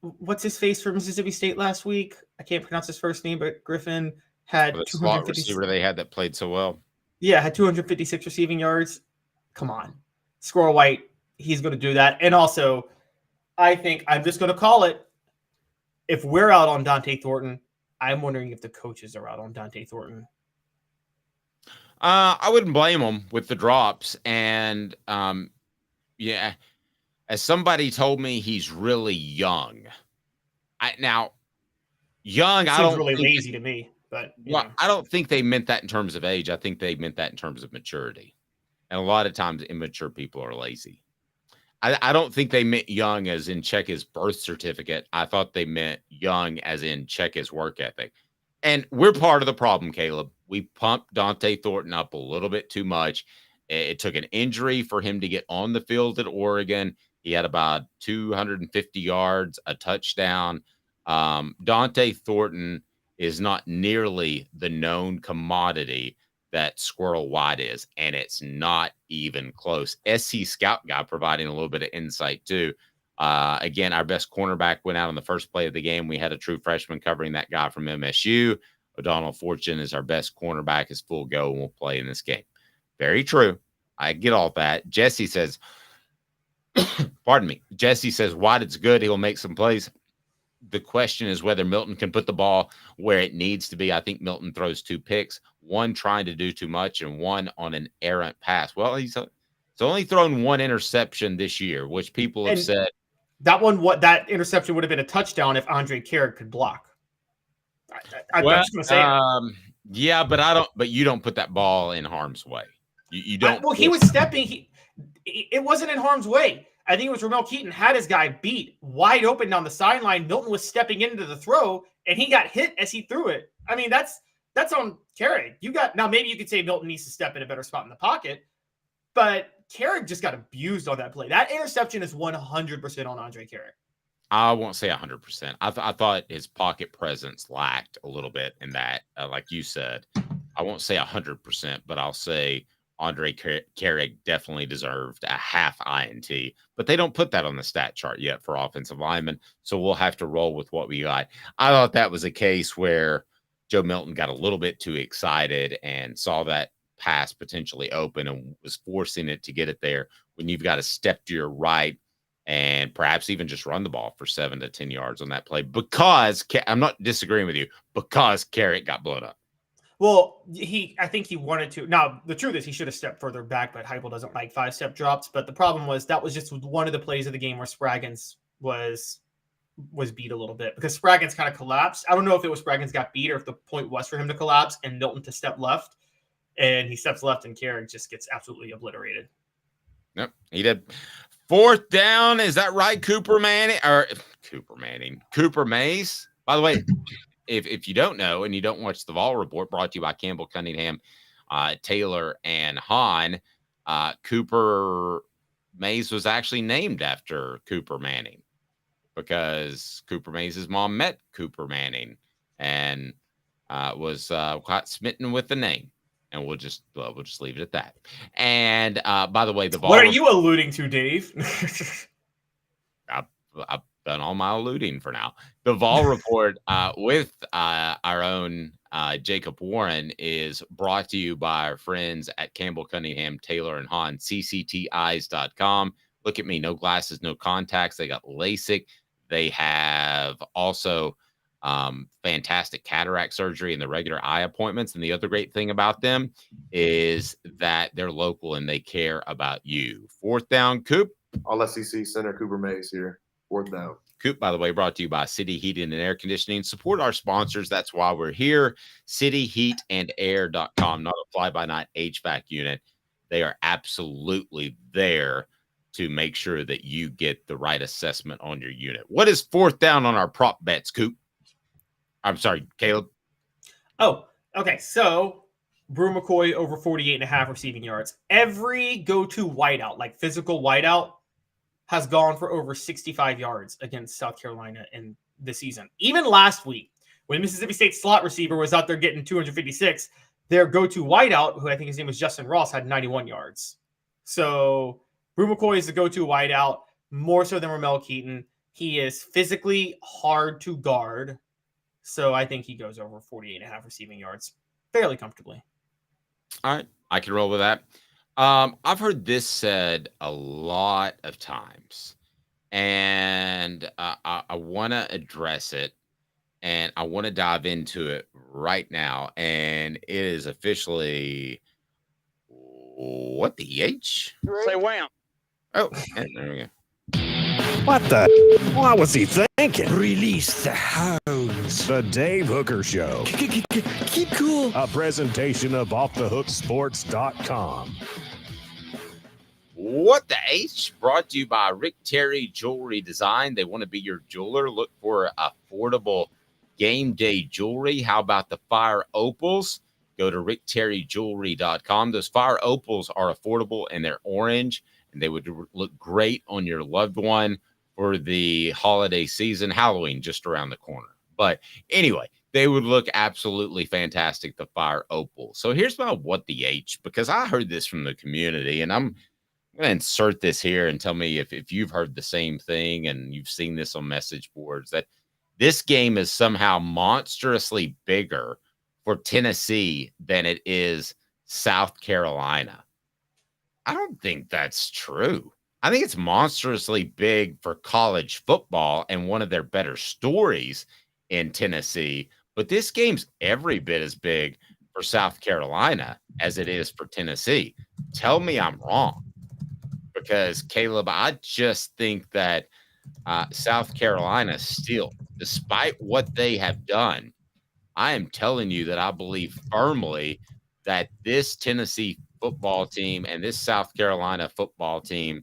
what's his face for Mississippi State last week? I can't pronounce his first name, but Griffin had the slot receiver they had that played so well. Yeah, had 256 receiving yards. Come on. Squirrel White, he's going to do that. And also, I think I'm just going to call it. If we're out on Dante Thornton, I'm wondering if the coaches are out on Dante Thornton. I wouldn't blame them with the drops. And, yeah, as somebody told me, he's really young. I don't really lazy to me. But I don't think they meant that in terms of age. I think they meant that in terms of maturity. And a lot of times immature people are lazy. I don't think they meant young as in check his birth certificate. I thought they meant young as in check his work ethic. And we're part of the problem, Caleb. We pumped Dante Thornton up a little bit too much. It took an injury for him to get on the field at Oregon. He had about 250 yards, a touchdown. Dante Thornton is not nearly the known commodity that Squirrel White is, and it's not even close. SC Scout Guy providing a little bit of insight too. Again, our best cornerback went out on the first play of the game. We had a true freshman covering that guy from MSU. O'Donnell Fortune is our best cornerback, is full go and will play in this game. Very true. I get all that. Jesse says, pardon me. Jesse says, White is good. He'll make some plays. The question is whether Milton can put the ball where it needs to be. I think Milton throws 2 picks, one trying to do too much and one on an errant pass. Well, he's only thrown 1 interception this year, which people have said. That interception would have been a touchdown if Andre Carrick could block. I'm just going to say yeah, but you don't put that ball in harm's way. You don't. He was stepping. It wasn't in harm's way. I think it was Ramel Keaton had his guy beat wide open down the sideline. Milton was stepping into the throw, and he got hit as he threw it. I mean, that's on Carrick. Now maybe you could say Milton needs to step in a better spot in the pocket, but Carrick just got abused on that play. That interception is 100% on Andre Carrick. I won't say 100%. I thought his pocket presence lacked a little bit in that, like you said. I won't say 100%, but I'll say Andre Carrick definitely deserved a half INT, but they don't put that on the stat chart yet for offensive linemen, so we'll have to roll with what we got. I thought that was a case where Joe Milton got a little bit too excited and saw that pass potentially open and was forcing it to get it there when you've got to step to your right and perhaps even just run the ball for 7 to 10 yards on that play, because I'm not disagreeing with you, because Carrick got blown up. Well, I think he wanted to. Now, the truth is he should have stepped further back, but Heupel doesn't like 5-step drops. But the problem was that was just one of the plays of the game where Spraggins was beat a little bit, because Spraggins kind of collapsed. I don't know if it was Spraggins got beat or if the point was for him to collapse and Milton to step left. And he steps left and Carrick just gets absolutely obliterated. Yep, he did. 4th down. Is that right, Cooper Mays? By the way, if you don't know and you don't watch the Vol Report, brought to you by Campbell Cunningham, Taylor, and Hahn, Cooper Mays was actually named after Cooper Manning, because Cooper Mays' mom met Cooper Manning and was quite smitten with the name. And we'll just leave it at that. And by the way, the Vol. What are you alluding to, Dave? I've done all my alluding for now. The Vol Report with our own Jacob Warren is brought to you by our friends at Campbell Cunningham, Taylor, and Hahn, ccteyes.com. Look at me, no glasses, no contacts. They got LASIK. They have also fantastic cataract surgery and the regular eye appointments. And the other great thing about them is that they're local and they care about you. 4th down, Coop. All SEC center Cooper Mays here. 4th down. Coop, by the way, brought to you by City Heating and Air Conditioning. Support our sponsors. That's why we're here. cityheatandair.com, not a fly-by-night HVAC unit. They are absolutely there to make sure that you get the right assessment on your unit. What is 4th down on our prop bets, Coop? I'm sorry, Caleb. Oh, okay. So Brew McCoy over 48.5 receiving yards. Every go-to wideout, like physical wideout, has gone for over 65 yards against South Carolina in the season. Even last week, when Mississippi State slot receiver was out there getting 256, their go-to wideout, who I think his name was Justin Ross, had 91 yards. So Brew McCoy is the go-to wideout, more so than Ramel Keaton. He is physically hard to guard. So I think he goes over 48.5 receiving yards fairly comfortably. All right. I can roll with that. I've heard this said a lot of times, and I want to address it, and I want to dive into it right now. And it is officially, what the H? Say wham. Oh, there we go. What the? What was he thinking? Release the hounds. The Dave Hooker Show. Keep cool. A presentation of OffTheHookSports.com. What the H? Brought to you by Rick Terry Jewelry Design. They want to be your jeweler. Look for affordable game day jewelry. How about the Fire Opals? Go to rickterryjewelry.com. Those Fire Opals are affordable and they're orange, and they would look great on your loved one for the holiday season. Halloween just around the corner. But anyway, they would look absolutely fantastic, the Fire Opal. So here's my what the H, because I heard this from the community, and I'm going to insert this here and tell me if you've heard the same thing and you've seen this on message boards, that this game is somehow monstrously bigger for Tennessee than it is South Carolina. I don't think that's true. I think it's monstrously big for college football and one of their better stories in Tennessee. But this game's every bit as big for South Carolina as it is for Tennessee. Tell me I'm wrong. Because, Caleb, I just think that South Carolina still, despite what they have done, I am telling you that I believe firmly that this Tennessee football team and this South Carolina football team,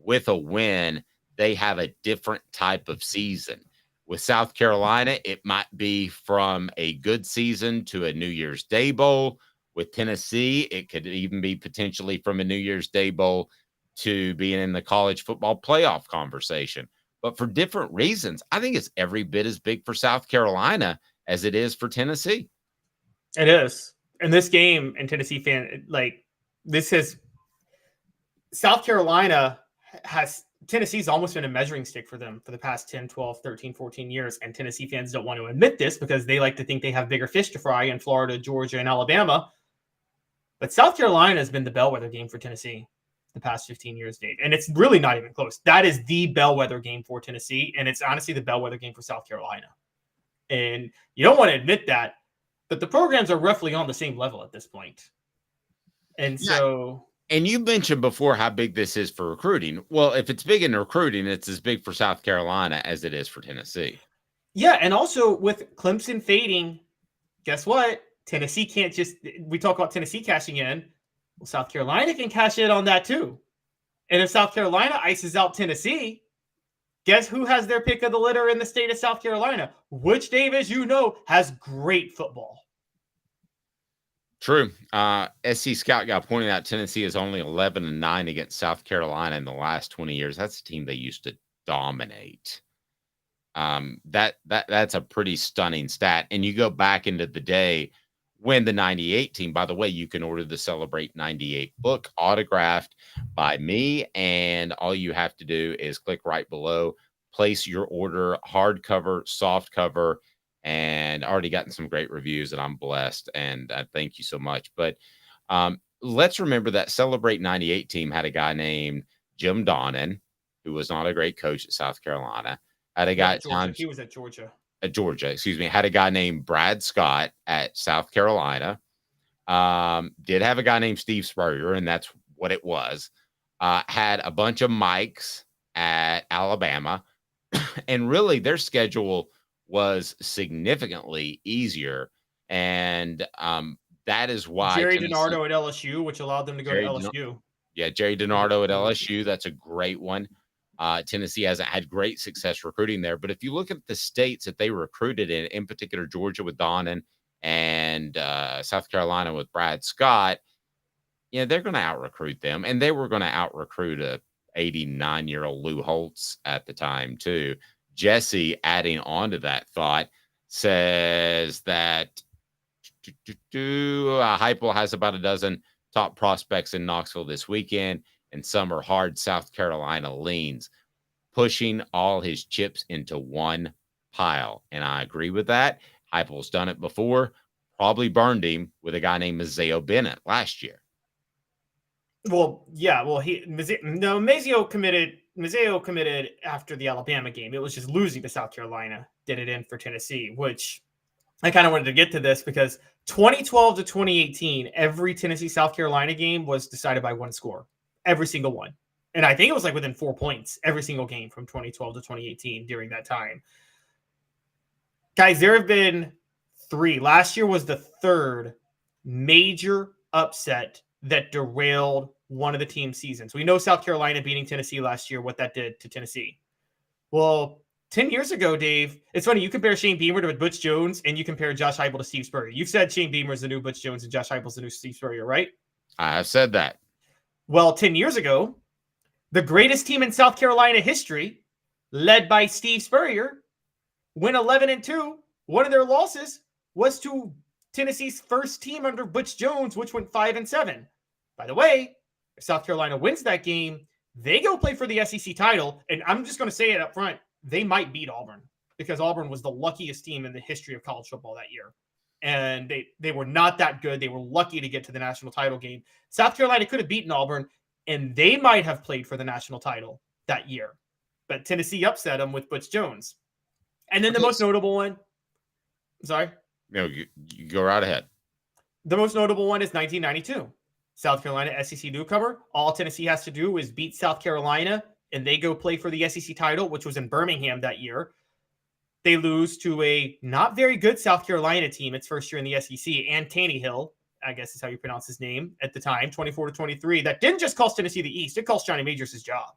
with a win, they have a different type of season. With South Carolina, it might be from a good season to a New Year's Day Bowl. With Tennessee, it could even be potentially from a New Year's Day Bowl to being in the college football playoff conversation. But for different reasons, I think it's every bit as big for South Carolina as it is for Tennessee. It is. And this game, and Tennessee fan, like, this has South Carolina has Tennessee's almost been a measuring stick for them for the past 10, 12, 13, 14 years. And Tennessee fans don't want to admit this because they like to think they have bigger fish to fry in Florida, Georgia, and Alabama. But South Carolina has been the bellwether game for Tennessee. the past 15 years, Dave. And it's really not even close. That is the bellwether game for Tennessee, and it's honestly the bellwether game for South Carolina. And you don't want to admit that, but the programs are roughly on the same level at this point. And so... And you mentioned before how big this is for recruiting. Well, if it's big in recruiting, it's as big for South Carolina as it is for Tennessee. Yeah, and also with Clemson fading, guess what? Tennessee can't just... We talk about Tennessee cashing in. Well, South Carolina can cash in on that too. And if South Carolina ices out Tennessee, guess who has their pick of the litter in the state of South Carolina? Which, Dave, as you know, has great football. True. SC Scout guy pointed out Tennessee is only 11-9 against South Carolina in the last 20 years. That's a team they used to dominate. That's a pretty stunning stat. And you go back into the day when the 98 team, by the way, you can order the Celebrate 98 book autographed by me. And all you have to do is click right below, place your order, hardcover, soft cover, and already gotten some great reviews, and I'm blessed. And thank you so much. But let's remember that Celebrate 98 team had a guy named Jim Donnan, who was not a great coach at South Carolina. Had a guy at times. He was at Georgia. At Georgia, excuse me. Had a guy named Brad Scott at South Carolina. Did have a guy named Steve Spurrier, and that's what it was. Had a bunch of Mikes at Alabama. And really, their schedule was significantly easier. And that is why Jerry DiNardo at LSU, which allowed them to go to LSU. Yeah, Jerry DiNardo at LSU. That's a great one. Tennessee hasn't had great success recruiting there. But if you look at the states that they recruited in particular, Georgia with Donnan and South Carolina with Brad Scott, they're going to out-recruit them. And they were going to out-recruit a 89-year-old Lou Holtz at the time, too. Jesse, adding on to that thought, says that Heupel has about a dozen top prospects in Knoxville this weekend, and some are hard South Carolina leans, pushing all his chips into one pile. And I agree with that. Heupel's done it before, probably burned him with a guy named Mazeo Bennett last year. Well, yeah. Well, Mazeo committed after the Alabama game. It was just losing to South Carolina did it in for Tennessee, which I kind of wanted to get to this because 2012 to 2018, every Tennessee-South Carolina game was decided by one score, every single one. And I think it was like within 4 points every single game from 2012 to 2018 during that time. Guys, there have been 3. Last year was the 3rd major upset that derailed one of the team's seasons. We know South Carolina beating Tennessee last year, what that did to Tennessee. Well, 10 years ago, Dave, it's funny, you compare Shane Beamer to Butch Jones and you compare Josh Heupel to Steve Spurrier. You've said Shane Beamer is the new Butch Jones and Josh Heupel is the new Steve Spurrier, right? I have said that. Well, 10 years ago, the greatest team in South Carolina history, led by Steve Spurrier, went 11-2. One of their losses was to Tennessee's first team under Butch Jones, which went 5-7. By the way, if South Carolina wins that game, they go play for the SEC title. And I'm just going to say it up front. They might beat Auburn because Auburn was the luckiest team in the history of college football that year. And they were not that good. They were lucky to get to the national title game. South Carolina could have beaten Auburn, and they might have played for the national title that year. But Tennessee upset them with Butch Jones. And then the most notable one. Sorry? No, you go right ahead. The most notable one is 1992. South Carolina SEC newcomer. All Tennessee has to do is beat South Carolina, and they go play for the SEC title, which was in Birmingham that year. They lose to a not very good South Carolina team its first year in the SEC, and Tannehill, I guess is how you pronounce his name at the time, 24-23. That didn't just cost Tennessee the East. It cost Johnny Majors his job.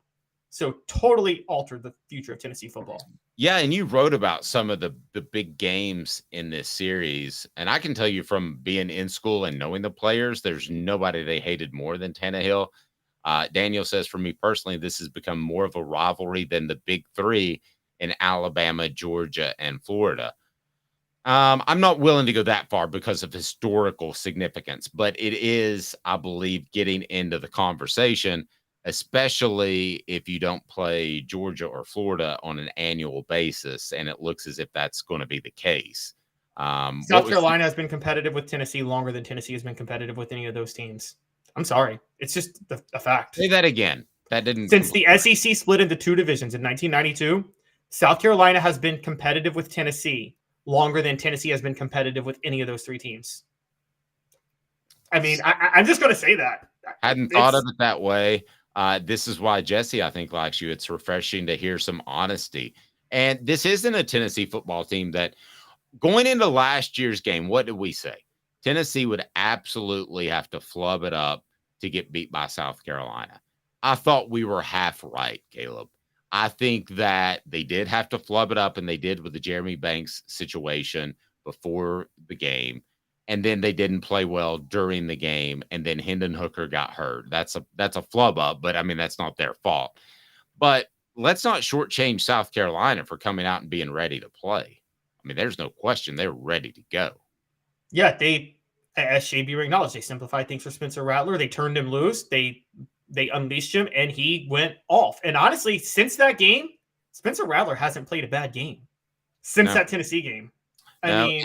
So totally altered the future of Tennessee football. Yeah, and you wrote about some of the big games in this series. And I can tell you from being in school and knowing the players, there's nobody they hated more than Tannehill. Daniel says, for me personally, this has become more of a rivalry than the big 3 in Alabama, Georgia, and Florida. I'm not willing to go that far because of historical significance, but it is, I believe, getting into the conversation, especially if you don't play Georgia or Florida on an annual basis, and it looks as if that's going to be the case. South Carolina has been competitive with Tennessee longer than Tennessee has been competitive with any of those teams. I'm sorry. It's just a fact. Say that again. That didn't. Since the SEC split into two divisions in 1992, South Carolina has been competitive with Tennessee longer than Tennessee has been competitive with any of those three teams. I mean, I'm just going to say that. Hadn't thought of it that way. This is why Jesse, I think, likes you. It's refreshing to hear some honesty. And this isn't a Tennessee football team that, going into last year's game, what did we say? Tennessee would absolutely have to flub it up to get beat by South Carolina. I thought we were half right, Caleb. I think that they did have to flub it up, and they did with the Jeremy Banks situation before the game. And then they didn't play well during the game, and then Hendon Hooker got hurt. That's a flub up, but I mean, that's not their fault. But let's not shortchange South Carolina for coming out and being ready to play. I mean, there's no question they're ready to go. Yeah, they, as Shane Beaver acknowledged, they simplified things for Spencer Rattler. They turned him loose. They unleashed him, and he went off. And honestly, since that game, Spencer Rattler hasn't played a bad game since that Tennessee game. I mean,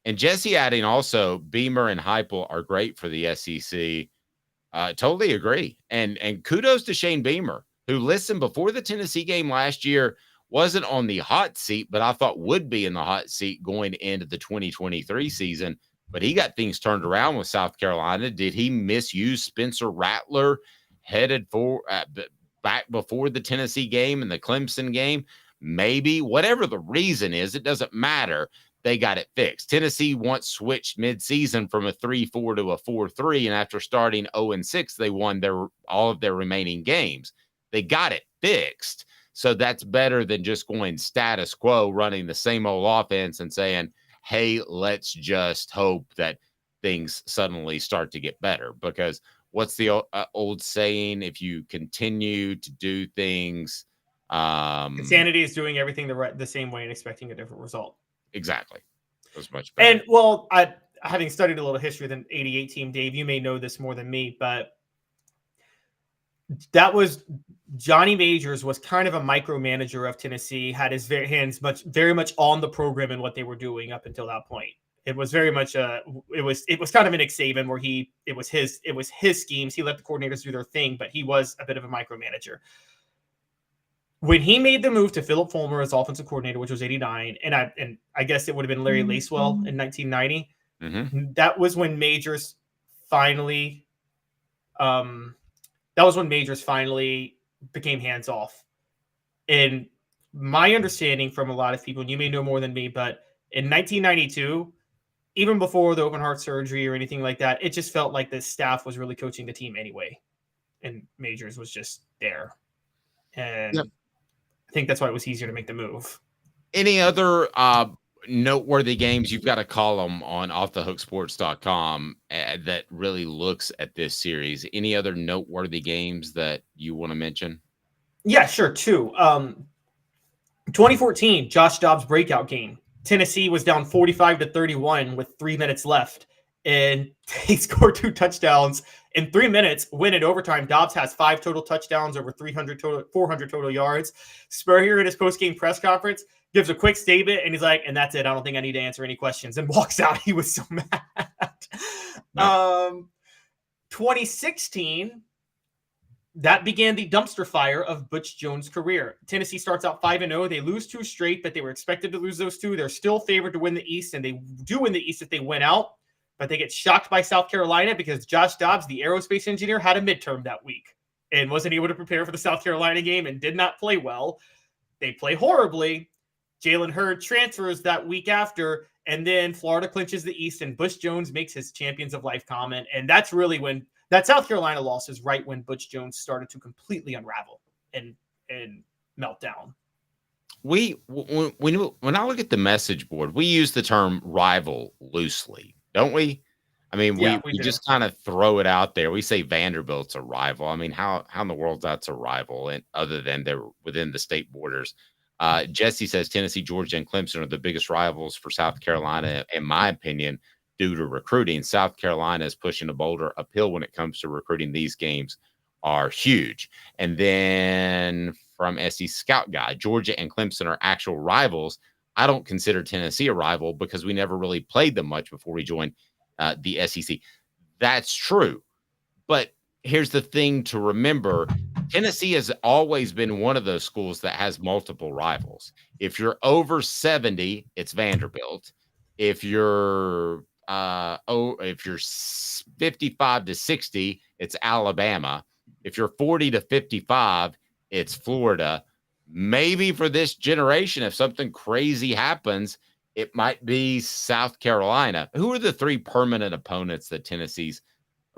and Jesse adding also, Beamer and Heupel are great for the SEC. Totally agree. And kudos to Shane Beamer, who listened before the Tennessee game last year, wasn't on the hot seat, but I thought would be in the hot seat going into the 2023 season. But he got things turned around with South Carolina. Did he misuse Spencer Rattler headed for back before the Tennessee game and the Clemson game? Maybe. Whatever the reason is, it doesn't matter. They got it fixed. Tennessee once switched midseason from a 3-4 to a 4-3, and after starting 0-6, they won all of their remaining games. They got it fixed. So that's better than just going status quo, running the same old offense and saying, hey, let's just hope that things suddenly start to get better. Because what's the old saying? If you continue to do things, insanity is doing everything the same way and expecting a different result. Exactly. It was much better. And well, having studied a little history than 88 team, Dave, you may know this more than me, but that was Johnny Majors was kind of a micromanager of Tennessee, had his hands very much on the program and what they were doing up until that point. It was very much it was kind of an Nick Saban where it was his schemes. He let the coordinators do their thing, but he was a bit of a micromanager. When he made the move to Philip Fulmer as offensive coordinator, which was 89, and I guess it would have been Larry Lacewell in 1990, that was when Majors finally became hands-off. And my understanding from a lot of people, and you may know more than me, but in 1992, even before the open heart surgery or anything like that, it just felt like the staff was really coaching the team anyway. And Majors was just there. And I think that's why it was easier to make the move. Any other noteworthy games? You've got a column on offthehooksports.com that really looks at this series. Any other noteworthy games that you want to mention? Yeah, sure. Two. 2014, Josh Dobbs breakout game. Tennessee was down 45-31 with 3 minutes left, and they scored 2 touchdowns in 3 minutes, win in overtime. Dobbs has 5 total touchdowns, over 400 total yards. Spurrier in his post-game press conference gives a quick statement, and he's like, and that's it. I don't think I need to answer any questions, and walks out. He was so mad. 2016, that began the dumpster fire of Butch Jones' career. Tennessee starts out 5-0. They lose 2 straight, but they were expected to lose those 2. They're still favored to win the East, and they do win the East if they win out. But they get shocked by South Carolina because Josh Dobbs, the aerospace engineer, had a midterm that week and wasn't able to prepare for the South Carolina game and did not play well. They play horribly. Jalen Hurd transfers that week after, and then Florida clinches the East, and Butch Jones makes his Champions of Life comment. And that's really when that South Carolina loss is right when Butch Jones started to completely unravel and melt down. When I look at the message board, we use the term rival loosely, don't we? I mean, we just kind of throw it out there. We say Vanderbilt's a rival. I mean, how in the world that's a rival, and other than they're within the state borders? Jesse says Tennessee, Georgia, and Clemson are the biggest rivals for South Carolina, in my opinion, due to recruiting. South Carolina is pushing a boulder uphill when it comes to recruiting. These games are huge. And then from SC Scout Guy, Georgia and Clemson are actual rivals. I don't consider Tennessee a rival because we never really played them much before we joined the SEC. That's true. But here's the thing to remember. Tennessee has always been one of those schools that has multiple rivals. If you're over 70, it's Vanderbilt. If you're if you're 55 to 60, it's Alabama. If you're 40 to 55, it's Florida. Maybe for this generation, if something crazy happens, it might be South Carolina. Who are the 3 permanent opponents that Tennessee's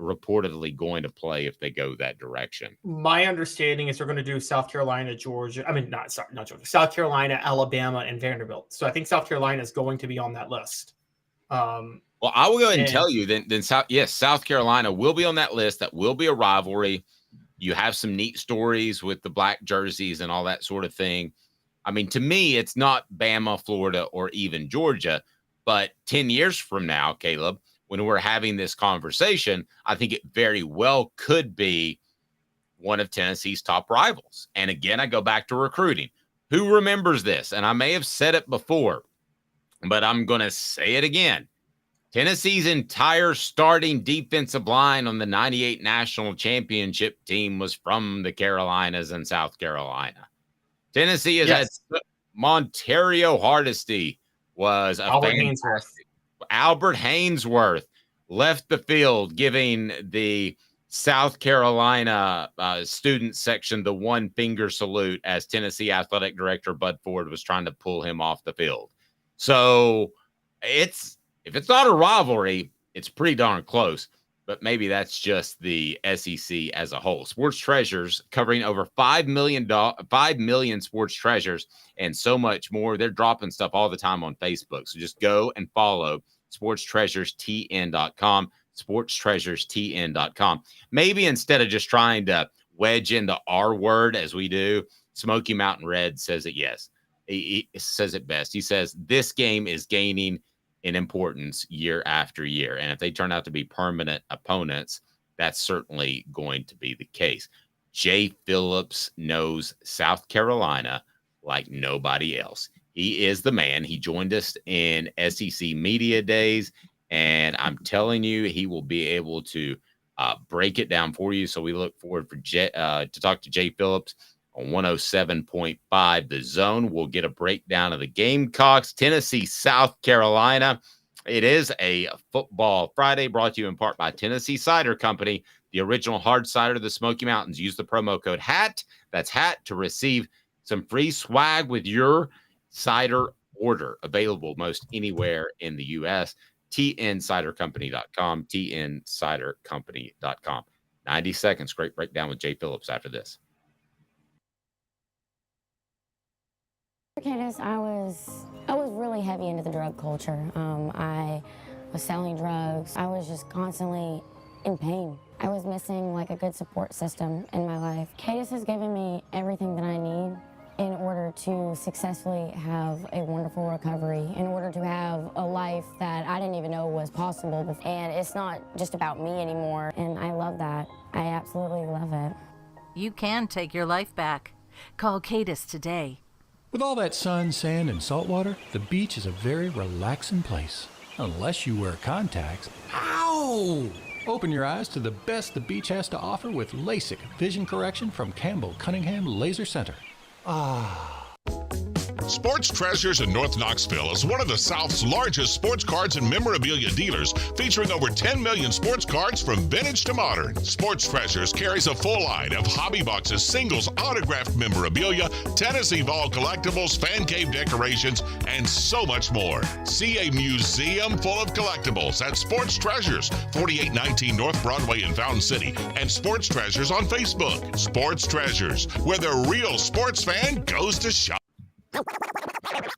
reportedly going to play if they go that direction? My understanding is they're going to do South Carolina, Georgia. I mean, not Georgia. South Carolina, Alabama, and Vanderbilt. So I think South Carolina is going to be on that list. Well, I will go ahead and tell you then South Carolina will be on that list. That will be a rivalry. You have some neat stories with the black jerseys and all that sort of thing. I mean, to me, it's not Bama, Florida, or even Georgia. But 10 years from now, Caleb, when we're having this conversation, I think it very well could be one of Tennessee's top rivals. And again, I go back to recruiting. Who remembers this? And I may have said it before, but I'm going to say it again. Tennessee's entire starting defensive line on the 98 national championship team was from the Carolinas and South Carolina. Tennessee has had Montario Hardesty was a Albert Hainsworth left the field, giving the South Carolina student section the one finger salute as Tennessee athletic director Bud Ford was trying to pull him off the field. So if it's not a rivalry, it's pretty darn close. But maybe that's just the SEC as a whole. Sports Treasures covering over 5 million sports treasures and so much more. They're dropping stuff all the time on Facebook. So just go and follow sportstreasurestn.com, sportstreasurestn.com. Maybe instead of just trying to wedge in the R word as we do, Smoky Mountain Red says it yes. He says it best. He says this game is gaining in importance year after year. And if they turn out to be permanent opponents, that's certainly going to be the case. Jay Phillips knows South Carolina like nobody else. He is the man. He joined us in SEC Media Days, and I'm telling you, he will be able to break it down for you. So we look forward to talk to Jay Phillips on 107.5 The Zone. We'll get a breakdown of the Gamecocks, Tennessee, South Carolina. It is a Football Friday brought to you in part by Tennessee Cider Company, the original hard cider of the Smoky Mountains. Use the promo code HAT, that's HAT, to receive some free swag with your cider order, available most anywhere in the U.S. tncidercompany.com, tncidercompany.com. 90 seconds, great breakdown with Jay Phillips after this. Candace, I was really heavy into the drug culture. I was selling drugs. I was just constantly in pain. I was missing like a good support system in my life. Candace has given me everything that I need in order to successfully have a wonderful recovery, in order to have a life that I didn't even know was possible. And it's not just about me anymore, and I love that. I absolutely love it. You can take your life back. Call Cadis today. With all that sun, sand, and salt water, the beach is a very relaxing place. Unless you wear contacts. Ow! Open your eyes to the best the beach has to offer with LASIK vision correction from Campbell Cunningham Laser Center. Sports Treasures in North Knoxville is one of the South's largest sports cards and memorabilia dealers, featuring over 10 million sports cards from vintage to modern. Sports Treasures carries a full line of hobby boxes, singles, autographed memorabilia, Tennessee Vol collectibles, fan cave decorations, and so much more. See a museum full of collectibles at Sports Treasures, 4819 North Broadway in Fountain City, and Sports Treasures on Facebook. Sports Treasures, where the real sports fan goes to shop.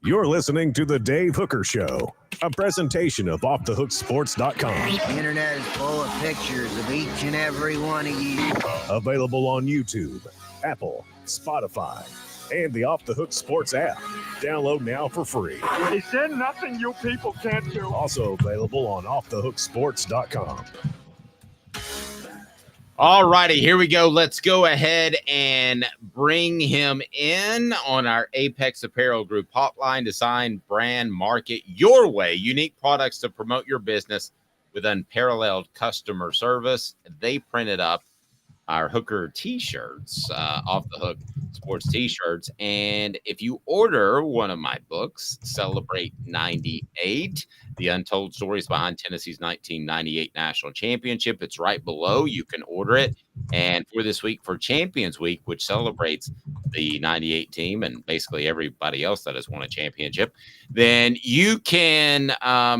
You're listening to The Dave Hooker Show, a presentation of OffTheHookSports.com. The internet is full of pictures of each and every one of you. Available on YouTube, Apple, Spotify, and the Off the Hook Sports app. Download now for free. Is there nothing you people can't do? Also available on OffTheHookSports.com. All righty, here we go. Let's go ahead and bring him in on our Apex Apparel Group hotline. Design, brand, market your way. Unique products to promote your business with unparalleled customer service. They printed up our Hooker t-shirts, Off the Hook Sports t-shirts. And if you order one of my books, Celebrate 98, the untold stories behind Tennessee's 1998 national championship, it's right below. You can order it. And for this week, for Champions Week, which celebrates the 98 team and basically everybody else that has won a championship, then you can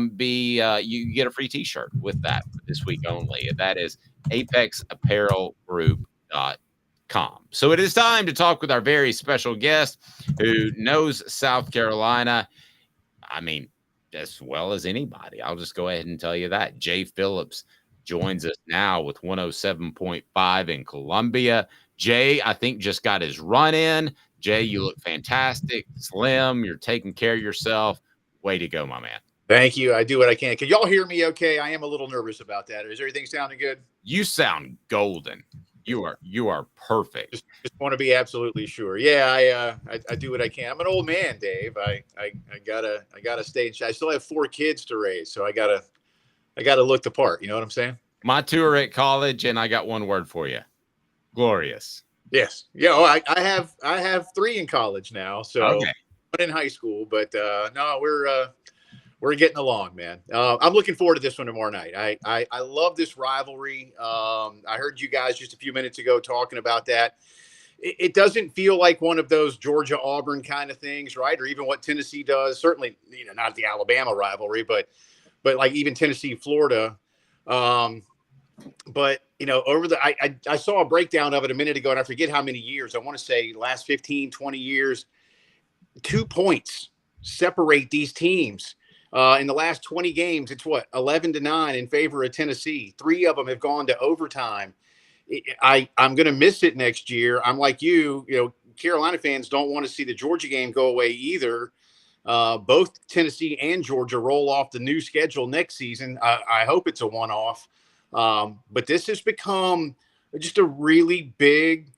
you get a free t-shirt with that for this week only. And that is apexapparelgroup.com. So it is time to talk with our very special guest who knows South Carolina, I mean, as well as anybody. I'll just go ahead and tell you that. Jay Phillips joins us now with 107.5 in Columbia. Jay, I think, just got his run in. Jay, you look fantastic, slim. You're taking care of yourself. Way to go, my man. Thank you. I do what I can. Can y'all hear me okay? I am a little nervous about that. Is everything sounding good? You sound golden. You are perfect. Just want to be absolutely sure. Yeah, I do what I can. I'm an old man, Dave. I gotta stay. I still have 4 kids to raise, so I gotta look the part. You know what I'm saying? My 2 are at college, and I got one word for you: glorious. Yes. Yeah. Oh, I have 3 in college now. So okay. 1 in high school, but no, we're getting along, man. I'm looking forward to this one tomorrow night. I love this rivalry. I heard you guys just a few minutes ago talking about that. It doesn't feel like one of those Georgia-Auburn kind of things, right? Or even what Tennessee does. Certainly, not the Alabama rivalry, but like even Tennessee-Florida. But I saw a breakdown of it a minute ago, and I forget how many years. I want to say last 15, 20 years. 2 points separate these teams. In the last 20 games, it's 11-9 in favor of Tennessee. 3 of them have gone to overtime. I'm going to miss it next year. I'm like you, Carolina fans don't want to see the Georgia game go away either. Both Tennessee and Georgia roll off the new schedule next season. I hope it's a one-off. But this has become just a really big,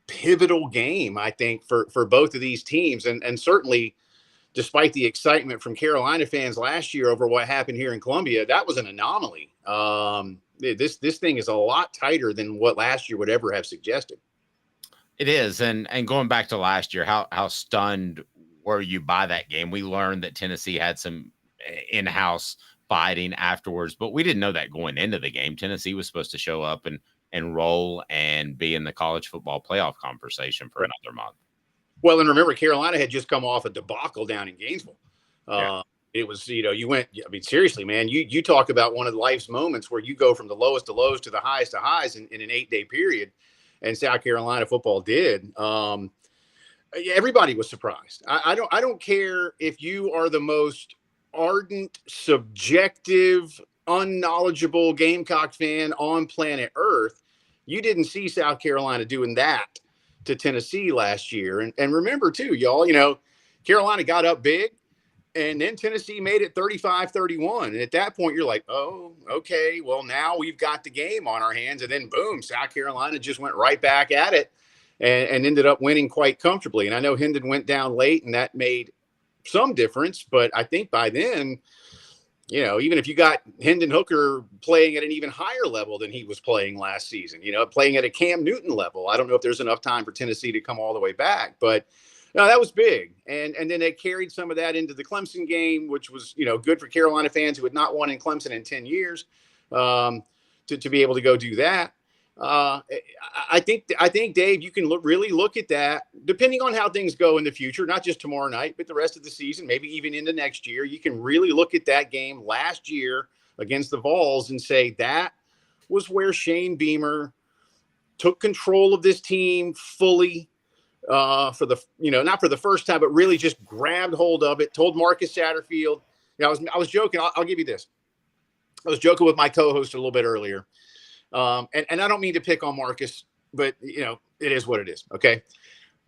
pivotal game, I think, for both of these teams. And certainly, despite the excitement from Carolina fans last year over what happened here in Columbia, that was an anomaly. This thing is a lot tighter than what last year would ever have suggested. It is. And going back to last year, how stunned were you by that game? We learned that Tennessee had some in-house fighting afterwards, but we didn't know that going into the game. Tennessee was supposed to show up and roll and be in the college football playoff conversation for another month. Well, and remember, Carolina had just come off a debacle down in Gainesville. Yeah. It was, you went, I mean, seriously, man, you talk about one of life's moments where you go from the lowest of lows to the highest of highs in an 8-day period. And South Carolina football did. Everybody was surprised. I don't care if you are the most ardent, subjective, unknowledgeable Gamecock fan on planet Earth. You didn't see South Carolina doing that to Tennessee last year. And remember too, y'all, Carolina got up big and then Tennessee made it 35-31. And at that point you're like, oh, okay, well now we've got the game on our hands. And then boom, South Carolina just went right back at it and ended up winning quite comfortably. And I know Hendon went down late and that made some difference, but I think by then, even if you got Hendon Hooker playing at an even higher level than he was playing last season, playing at a Cam Newton level, I don't know if there's enough time for Tennessee to come all the way back, but no, that was big. And then they carried some of that into the Clemson game, which was, good for Carolina fans who had not won in Clemson in 10 years to be able to go do that. I think, Dave, you can really look at that depending on how things go in the future, not just tomorrow night, but the rest of the season, maybe even into next year. You can really look at that game last year against the Vols and say that was where Shane Beamer took control of this team fully for the, not for the first time, but really just grabbed hold of it, told Marcus Satterfield. I was joking. I'll give you this. I was joking with my co-host a little bit earlier. And I don't mean to pick on Marcus, but it is what it is. Okay.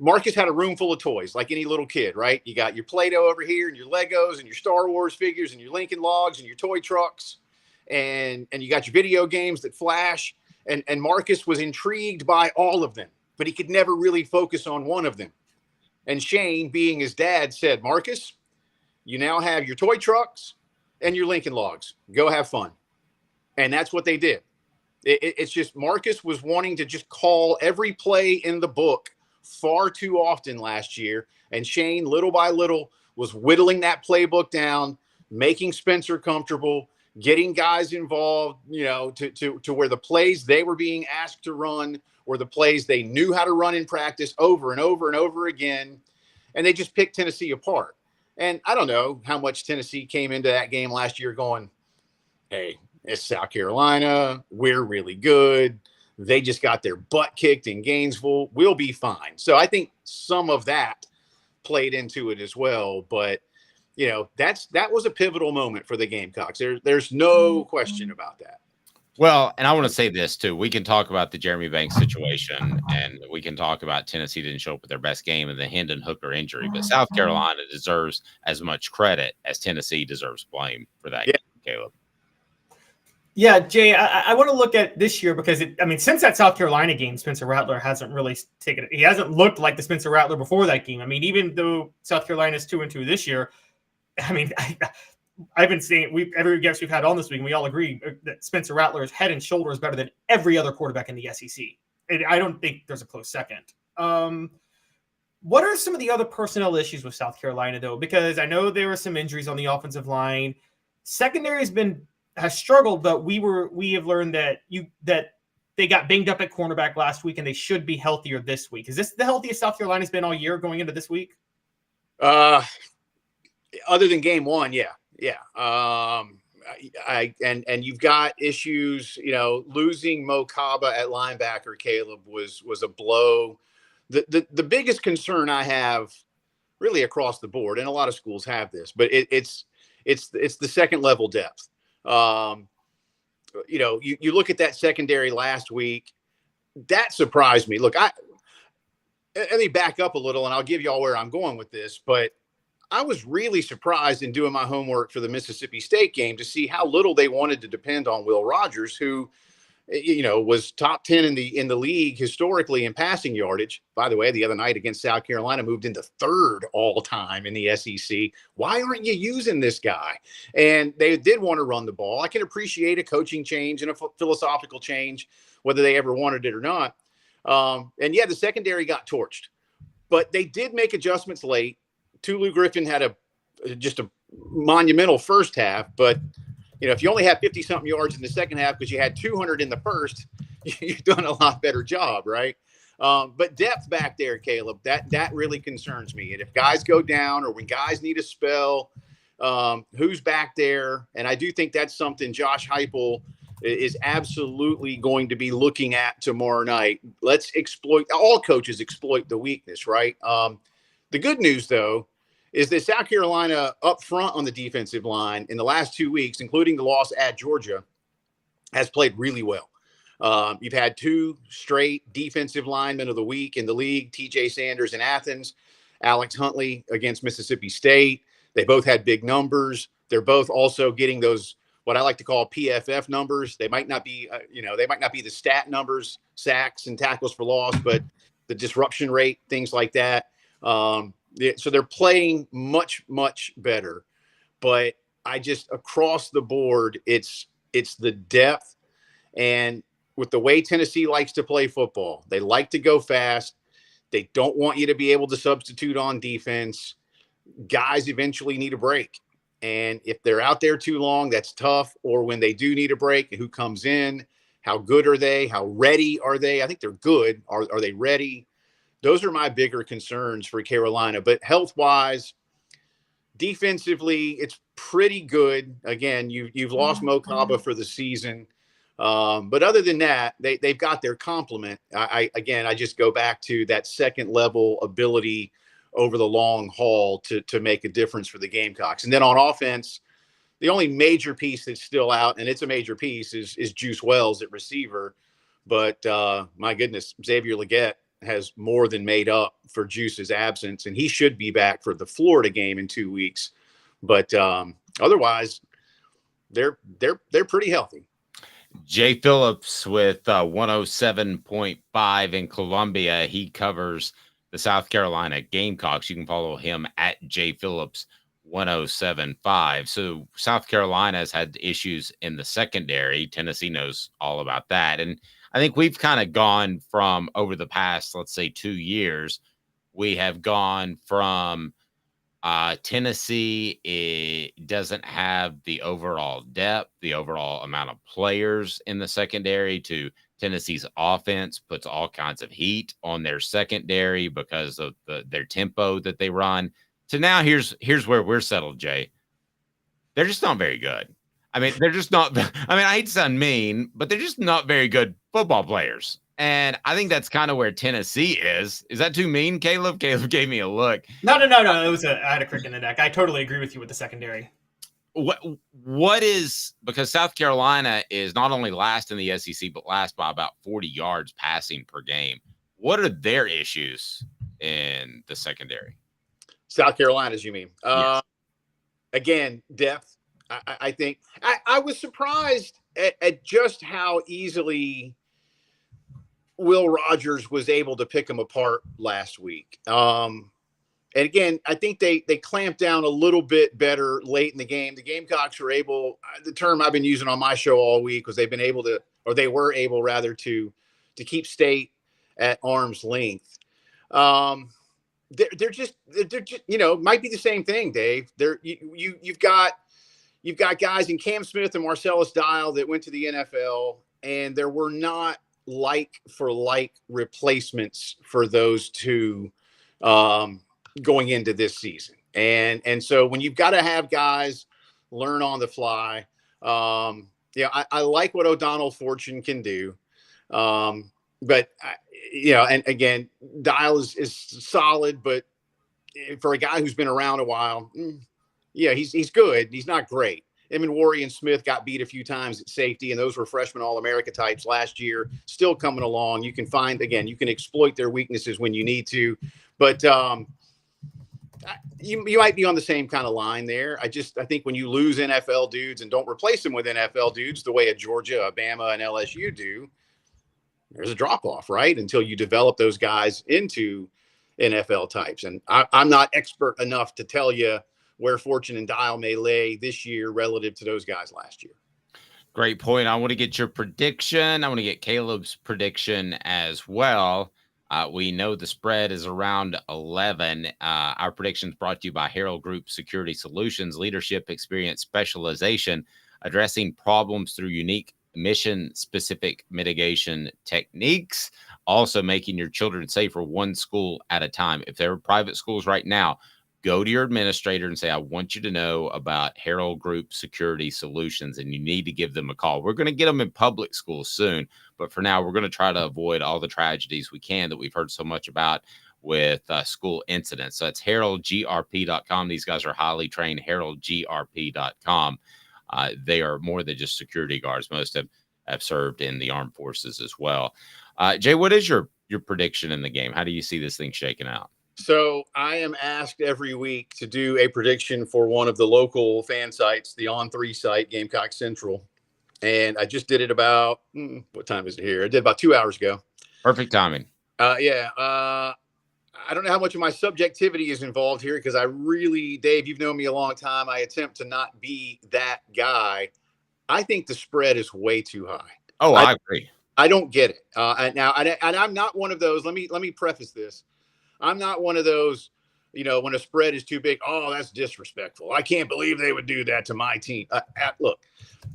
Marcus had a room full of toys like any little kid, right? You got your Play-Doh over here and your Legos and your Star Wars figures and your Lincoln Logs and your toy trucks. And you got your video games that flash. And Marcus was intrigued by all of them, but he could never really focus on one of them. And Shane, being his dad, said, Marcus, you now have your toy trucks and your Lincoln Logs. Go have fun. And that's what they did. It's just Marcus was wanting to just call every play in the book far too often last year. And Shane, little by little, was whittling that playbook down, making Spencer comfortable, getting guys involved, to where the plays they were being asked to run were the plays they knew how to run in practice over and over and over again. And they just picked Tennessee apart. And I don't know how much Tennessee came into that game last year going, hey, it's South Carolina. We're really good. They just got their butt kicked in Gainesville. We'll be fine. So I think some of that played into it as well. But, that was a pivotal moment for the Gamecocks. There's no question about that. Well, and I want to say this too. We can talk about the Jeremy Banks situation, and we can talk about Tennessee didn't show up with their best game and the Hendon Hooker injury, but South Carolina deserves as much credit as Tennessee deserves blame for that game, Caleb. Yeah, Jay, I want to look at this year because, since that South Carolina game, Spencer Rattler hasn't really he hasn't looked like the Spencer Rattler before that game. Even though South Carolina's 2-2 this year, I've been saying every guest we've had on this week, and we all agree that Spencer Rattler is head and shoulders better than every other quarterback in the SEC. And I don't think there's a close second. What are some of the other personnel issues with South Carolina, though? Because I know there were some injuries on the offensive line. Secondary has struggled, but we have learned that they got banged up at cornerback last week, and they should be healthier this week. Is this the healthiest South Carolina's been all year going into this week? Other than game one, yeah. And you've got issues, losing Mo Kaba at linebacker, Caleb, was a blow. The biggest concern I have really across the board, and a lot of schools have this, but it's the second level depth. You look at that secondary last week, that surprised me. Look, let me back up a little and I'll give y'all where I'm going with this, but I was really surprised in doing my homework for the Mississippi State game to see how little they wanted to depend on Will Rogers, who, was top 10 in the league historically in passing yardage. By the way, the other night against South Carolina moved into third all time in the SEC. Why aren't you using this guy? And they did want to run the ball. I can appreciate a coaching change and a philosophical change, whether they ever wanted it or not. The secondary got torched, but they did make adjustments late. Tulu Griffin had just a monumental first half, but if you only had 50-something yards in the second half because you had 200 in the first, you've done a lot better job, right? But depth back there, Caleb, that really concerns me. And if guys go down or when guys need a spell, who's back there? And I do think that's something Josh Heupel is absolutely going to be looking at tomorrow night. Let's all coaches exploit the weakness, right? The good news, though, is that South Carolina up front on the defensive line in the last 2 weeks, including the loss at Georgia, has played really well. You've had 2 straight defensive linemen of the week in the league, TJ Sanders in Athens, Alex Huntley against Mississippi State. They both had big numbers. They're both also getting those, what I like to call PFF numbers. They might not be, they might not be the stat numbers, sacks and tackles for loss, but the disruption rate, things like that. So they're playing much, much better, but I just across the board, it's the depth. And with the way Tennessee likes to play football, they like to go fast. They don't want you to be able to substitute on defense. Guys eventually need a break. And if they're out there too long, that's tough. Or when they do need a break, who comes in, how good are they? How ready are they? I think they're good. Are they ready? Those are my bigger concerns for Carolina. But health-wise, defensively, it's pretty good. Again, you've lost Mo Kaba for the season. But other than that, they've got their complement. I just go back to that second-level ability over the long haul to make a difference for the Gamecocks. And then on offense, the only major piece that's still out, and it's a major piece, is Juice Wells at receiver. But, my goodness, Xavier Legette has more than made up for Juice's absence, and he should be back for the Florida game in 2 weeks. But otherwise, they're pretty healthy. Jay Phillips with 107.5 in Columbia. He covers the South Carolina Gamecocks. You can follow him at Jay Phillips 107.5. So South Carolina has had issues in the secondary. Tennessee knows all about that. And I think we've kind of gone from over the past, let's say 2 years, we have gone from Tennessee, it doesn't have the overall depth, the overall amount of players in the secondary, to Tennessee's offense puts all kinds of heat on their secondary because of their tempo that they run. So now here's where we're settled, Jay. They're just not very good. I mean, they're just not. I mean, I hate to sound mean, but they're just not very good football players. And I think that's kind of where Tennessee is. Is that too mean, Caleb? Caleb gave me a look. No. I had a crick in the neck. I totally agree with you with the secondary. What is, because South Carolina is not only last in the SEC, but last by about 40 yards passing per game. What are their issues in the secondary? South Carolina's, you mean? Yes. Again, depth. I think I was surprised at just how easily Will Rogers was able to pick them apart last week. And again, I think they clamped down a little bit better late in the game. The Gamecocks were able, the term I've been using on my show all week was they've been able to, or they were able rather to keep State at arm's length. They're just, might be the same thing, Dave. You've got guys in Cam Smith and Marcellus Dial that went to the NFL, and there were not like for like replacements for those two going into this season. And so when you've got to have guys learn on the fly, I like what O'Donnell Fortune can do. But and again, Dial is solid, but for a guy who's been around a while, he's good. He's not great. Warry and Smith got beat a few times at safety, and those were freshman All-America types last year, still coming along. You can you can exploit their weaknesses when you need to, but you might be on the same kind of line there. I think when you lose NFL dudes and don't replace them with NFL dudes the way a Georgia, Alabama, and LSU do, there's a drop-off, right? Until you develop those guys into NFL types. And I'm not expert enough to tell you where Fortune and Dial may lay this year relative to those guys last year. Great point. I want to get your prediction. I want to get Caleb's prediction as well. We know the spread is around 11. Our predictions brought to you by Herald Group Security Solutions, leadership, experience, specialization, addressing problems through unique mission-specific mitigation techniques, also making your children safer one school at a time. If there are private schools right now, go to your administrator and say, I want you to know about Herald Group Security Solutions, and you need to give them a call. We're going to get them in public schools soon, but for now, we're going to try to avoid all the tragedies we can that we've heard so much about with school incidents. So it's heraldgrp.com. These guys are highly trained, heraldgrp.com. They are more than just security guards. Most have served in the armed forces as well. Jay, what is your prediction in the game? How do you see this thing shaking out? So I am asked every week to do a prediction for one of the local fan sites, the On3 site, Gamecock Central. And I just did it about, what time is it here? I did about 2 hours ago. Perfect timing. I don't know how much of my subjectivity is involved here because I really, Dave, you've known me a long time. I attempt to not be that guy. I think the spread is way too high. Oh, I agree. I don't get it. And I'm not one of those. Let me preface this. I'm not one of those, when a spread is too big, oh, that's disrespectful. I can't believe they would do that to my team. Look,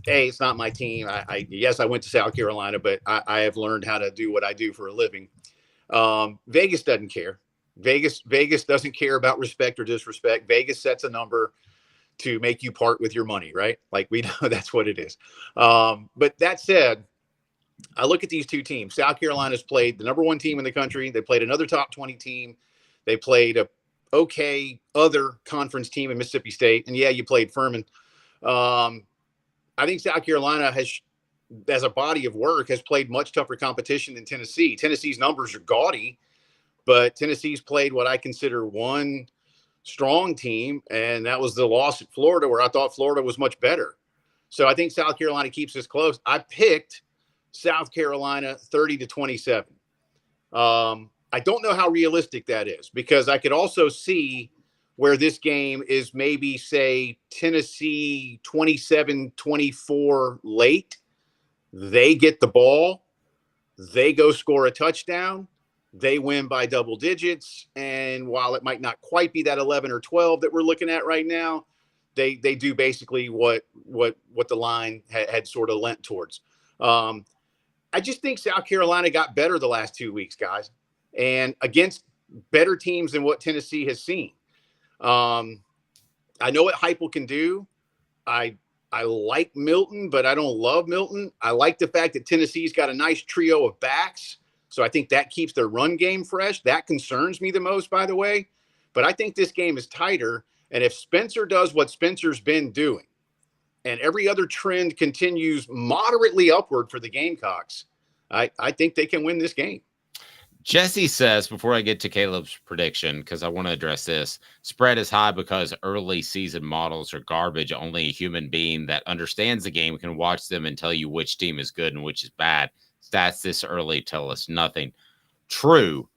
it's not my team. Yes, I went to South Carolina, but I have learned how to do what I do for a living. Vegas doesn't care. Vegas doesn't care about respect or disrespect. Vegas sets a number to make you part with your money, right? Like we know that's what it is. But that said, I look at these two teams. South Carolina's played the number one team in the country. They played another top 20 team. They played a okay other conference team in Mississippi State. And yeah, you played Furman. I think South Carolina has, as a body of work, has played much tougher competition than Tennessee. Tennessee's numbers are gaudy, but Tennessee's played what I consider one strong team, and that was the loss at Florida, where I thought Florida was much better. So I think South Carolina keeps this close. I picked South Carolina 30-27. I don't know how realistic that is because I could also see where this game is maybe, say, Tennessee 27-24 late. They get the ball. They go score a touchdown. They win by double digits. And while it might not quite be that 11 or 12 that we're looking at right now, they do basically what the line had sort of lent towards. I just think South Carolina got better the last 2 weeks, guys, and against better teams than what Tennessee has seen. I know what Heupel can do. I like Milton, but I don't love Milton. I like the fact that Tennessee's got a nice trio of backs, so I think that keeps their run game fresh. That concerns me the most, by the way. But I think this game is tighter, and if Spencer does what Spencer's been doing, and every other trend continues moderately upward for the Gamecocks, I think they can win this game. Jesse says, before I get to Caleb's prediction, because I want to address this, spread is high because early season models are garbage. Only a human being that understands the game can watch them and tell you which team is good and which is bad. Stats this early tell us nothing. True.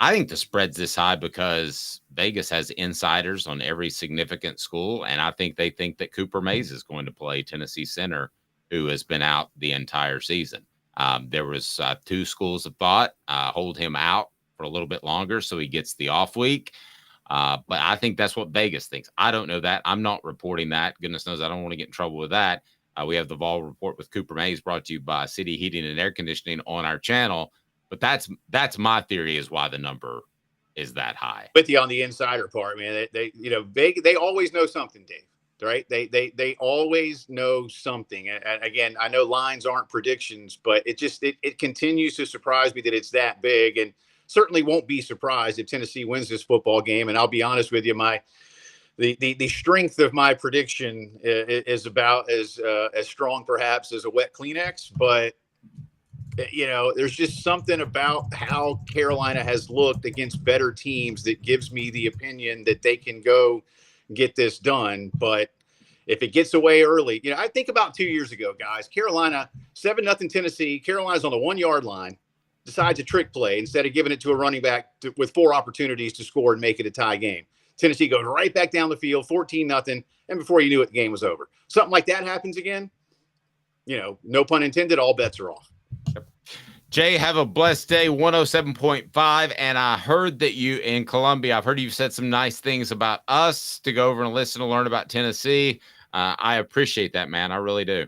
I think the spread's this high because Vegas has insiders on every significant school, and I think they think that Cooper Mays is going to play Tennessee center, who has been out the entire season. There was 2 schools of thought, hold him out for a little bit longer so he gets the off week. But I think that's what Vegas thinks. I don't know that. I'm not reporting that. Goodness knows I don't want to get in trouble with that. We have the Vol Report with Cooper Mays brought to you by City Heating and Air Conditioning on our channel. But that's my theory is why the number is that high. With you on the insider part, man. They always know something, Dave. Right? They always know something. And again, I know lines aren't predictions, but it continues to surprise me that it's that big, and certainly won't be surprised if Tennessee wins this football game. And I'll be honest with you, the strength of my prediction is about as strong perhaps as a wet Kleenex, but there's just something about how Carolina has looked against better teams that gives me the opinion that they can go get this done. But if it gets away early, I think about 2 years ago, guys, Carolina 7-0 Tennessee. Carolina's on the 1 yard line, decides a trick play instead of giving it to a running back with 4 opportunities to score and make it a tie game. Tennessee goes right back down the field, 14-0, and before you knew it, the game was over. Something like that happens again. No pun intended. All bets are off. Jay, have a blessed day. 107.5. And I heard that you in Columbia, I've heard you've said some nice things about us to go over and listen to learn about Tennessee. I appreciate that, man. I really do.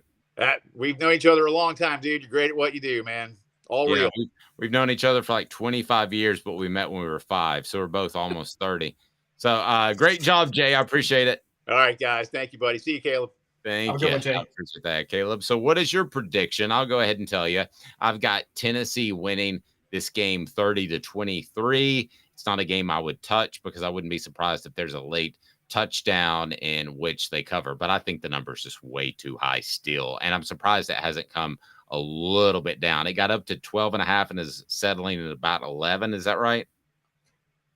We've known each other a long time, dude. You're great at what you do, man. All real. We've known each other for like 25 years, but we met when we were 5. So we're both almost 30. So great job, Jay. I appreciate it. All right, guys. Thank you, buddy. See you, Caleb. Thank you. I appreciate that, Caleb. So what is your prediction? I'll go ahead and tell you. I've got Tennessee winning this game 30-23. It's not a game I would touch because I wouldn't be surprised if there's a late touchdown in which they cover. But I think the number is just way too high still. And I'm surprised it hasn't come a little bit down. It got up to 12.5 and is settling at about 11. Is that right?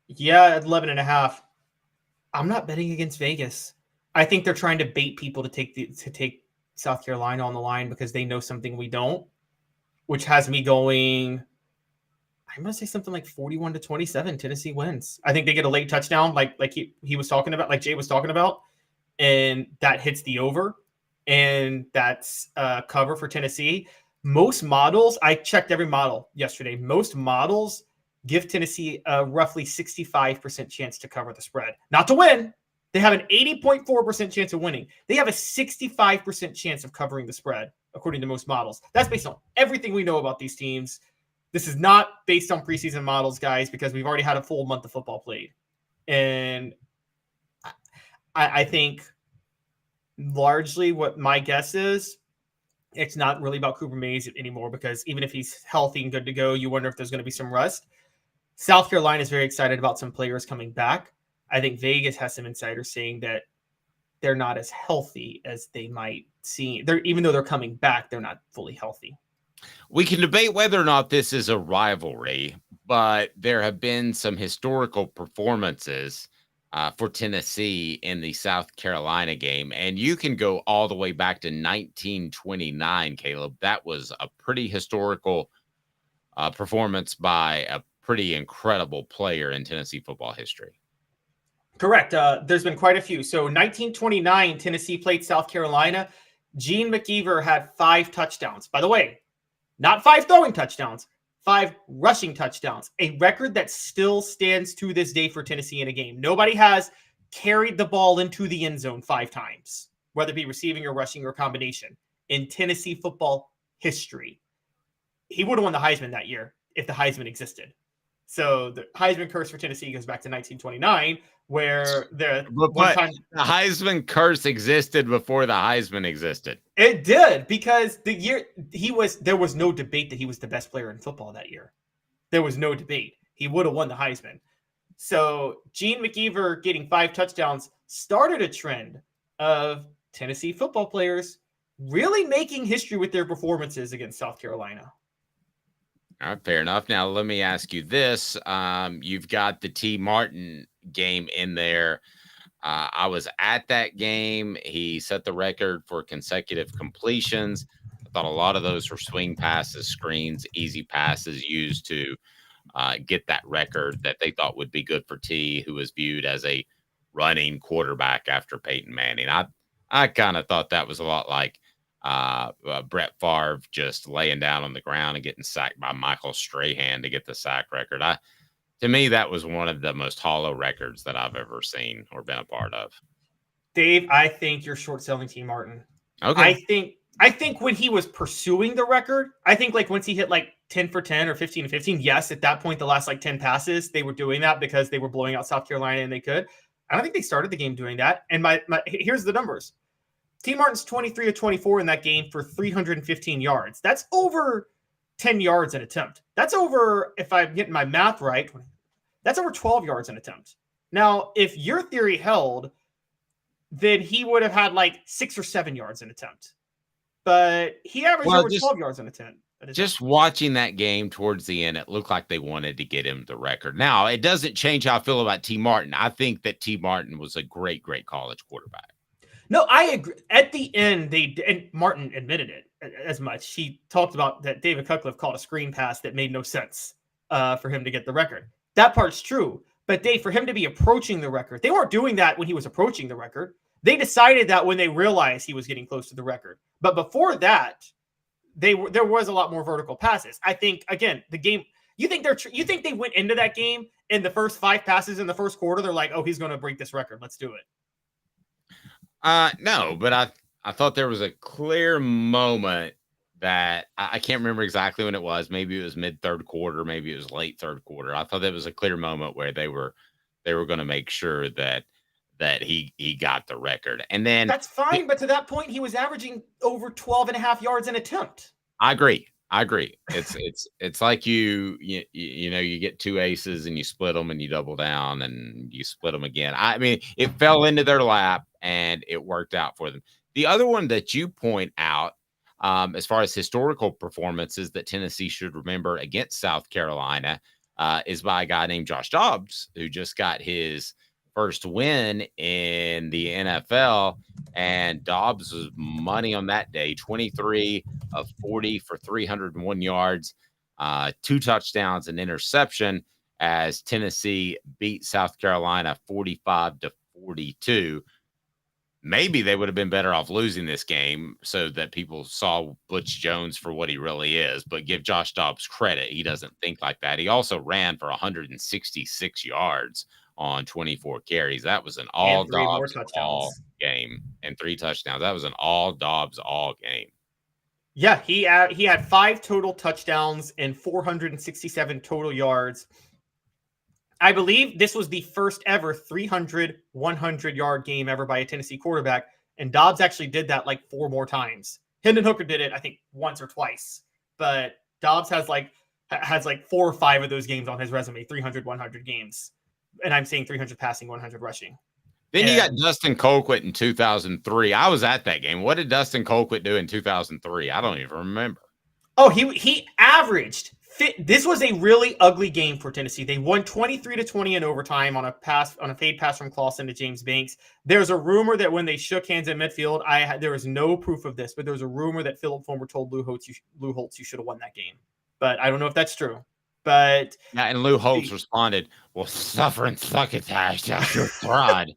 Yeah, at 11.5. I'm not betting against Vegas. I think they're trying to bait people to take South Carolina on the line because they know something we don't, which has me going, I'm going to say something like 41-27. Tennessee wins. I think they get a late touchdown like he was talking about, like Jay was talking about, and that hits the over, and that's cover for Tennessee. Most models, I checked every model yesterday, most models give Tennessee a roughly 65% chance to cover the spread. Not to win. They have an 80.4% chance of winning. They have a 65% chance of covering the spread, according to most models. That's based on everything we know about these teams. This is not based on preseason models, guys, because we've already had a full month of football played. And I think largely what my guess is, it's not really about Cooper Mays anymore, because even if he's healthy and good to go, you wonder if there's going to be some rust. South Carolina is very excited about some players coming back. I think Vegas has some insiders saying that they're not as healthy as they might seem. Even though they're coming back, they're not fully healthy. We can debate whether or not this is a rivalry, but there have been some historical performances for Tennessee in the South Carolina game. And you can go all the way back to 1929, Caleb. That was a pretty historical performance by a pretty incredible player in Tennessee football history. Correct. There's been quite a few. So 1929, Tennessee played South Carolina. Gene McKeever had 5 touchdowns. By the way, not 5 throwing touchdowns, 5 rushing touchdowns, a record that still stands to this day for Tennessee in a game. Nobody has carried the ball into the end zone 5 times, whether it be receiving or rushing or combination, in Tennessee football history. He would have won the Heisman that year if the Heisman existed. So the Heisman curse for Tennessee goes back to 1929, where the Heisman curse existed before the Heisman existed. It did, because the year there was no debate that he was the best player in football that year. There was no debate. He would have won the Heisman. So Gene McKeever getting 5 touchdowns started a trend of Tennessee football players really making history with their performances against South Carolina. All right, fair enough. Now, let me ask you this. You've got the T. Martin game in there. I was at that game. He set the record for consecutive completions. I thought a lot of those were swing passes, screens, easy passes used to get that record that they thought would be good for T, who was viewed as a running quarterback after Peyton Manning. I kind of thought that was a lot like Brett Favre just laying down on the ground and getting sacked by Michael Strahan to get the sack record. To me, that was one of the most hollow records that I've ever seen or been a part of. Dave, I think you're short selling T. Martin. Okay. I think when he was pursuing the record, I think like once he hit like 10 for 10 or 15 to 15, yes, at that point, the last like 10 passes, they were doing that because they were blowing out South Carolina and they could. I don't think they started the game doing that. And here's the numbers. T. Martin's 23 of 24 in that game for 315 yards. That's over 10 yards an attempt. That's over, if I'm getting my math right, that's over 12 yards an attempt. Now, if your theory held, then he would have had like 6 or 7 yards an attempt. But he averaged over 12 yards an attempt. Just watching that game towards the end, it looked like they wanted to get him the record. Now, it doesn't change how I feel about T. Martin. I think that T. Martin was a great, great college quarterback. No, I agree. At the end, and Martin admitted it as much. He talked about that David Cutcliffe called a screen pass that made no sense for him to get the record. That part's true. But Dave, for him to be approaching the record, they weren't doing that when he was approaching the record. They decided that when they realized he was getting close to the record. But before that, there was a lot more vertical passes. I think, again, the game. You think they went into that game in the first 5 passes in the first quarter? They're like, oh, he's going to break this record. Let's do it. No, but I thought there was a clear moment that I can't remember exactly when it was. Maybe it was mid third quarter, maybe it was late third quarter. I thought there was a clear moment where they were going to make sure that he got the record. And then that's fine, but to that point, he was averaging over 12 and a half yards an attempt. I agree. It's like you get 2 aces and you split them and you double down and you split them again. I mean, it fell into their lap and it worked out for them. The other one that you point out, as far as historical performances that Tennessee should remember against South Carolina, is by a guy named Josh Dobbs, who just got his first win in the NFL, and Dobbs was money on that day. 23 of 40 for 301 yards, 2 touchdowns, and interception as Tennessee beat South Carolina 45-42. Maybe they would have been better off losing this game so that people saw Butch Jones for what he really is, but give Josh Dobbs credit. He doesn't think like that. He also ran for 166 yards on 24 carries. That was an all Dobbs all game, and 3 touchdowns. That was an all Dobbs all game. Yeah, he had 5 total touchdowns and 467 total yards. I believe this was the first ever 300, 100-yard game ever by a Tennessee quarterback, and Dobbs actually did that like 4 more times. Hendon Hooker did it, I think, once or twice, but Dobbs has like 4 or 5 of those games on his resume, 300, 100 games. And I'm saying 300 passing, 100 rushing. Then you got Dustin Colquitt in 2003. I was at that game. What did Dustin Colquitt do in 2003? I don't even remember. Oh, he averaged. This was a really ugly game for Tennessee. They won 23-20 in overtime on a fade pass from Clausen to James Banks. There's a rumor that when they shook hands in midfield, there was no proof of this, but there was a rumor that Philip Fulmer told Lou Holtz, you should have won that game. But I don't know if that's true. But yeah, and Lou Holtz responded, "Well, suffering succotash, that's your pride."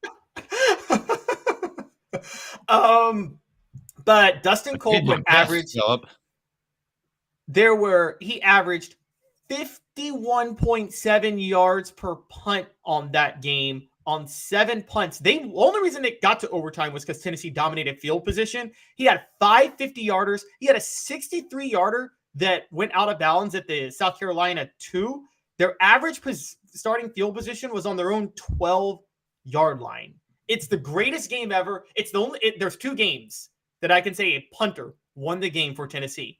But Dustin Colquitt averaged. He averaged 51.7 yards per punt on that game on 7 punts. The only reason it got to overtime was because Tennessee dominated field position. He had 5 50-yarders. He had a 63-yarder that went out of bounds at the South Carolina 2. Their average starting field position was on their own 12-yard line. It's the greatest game ever. It's the only. There's 2 games that I can say a punter won the game for Tennessee.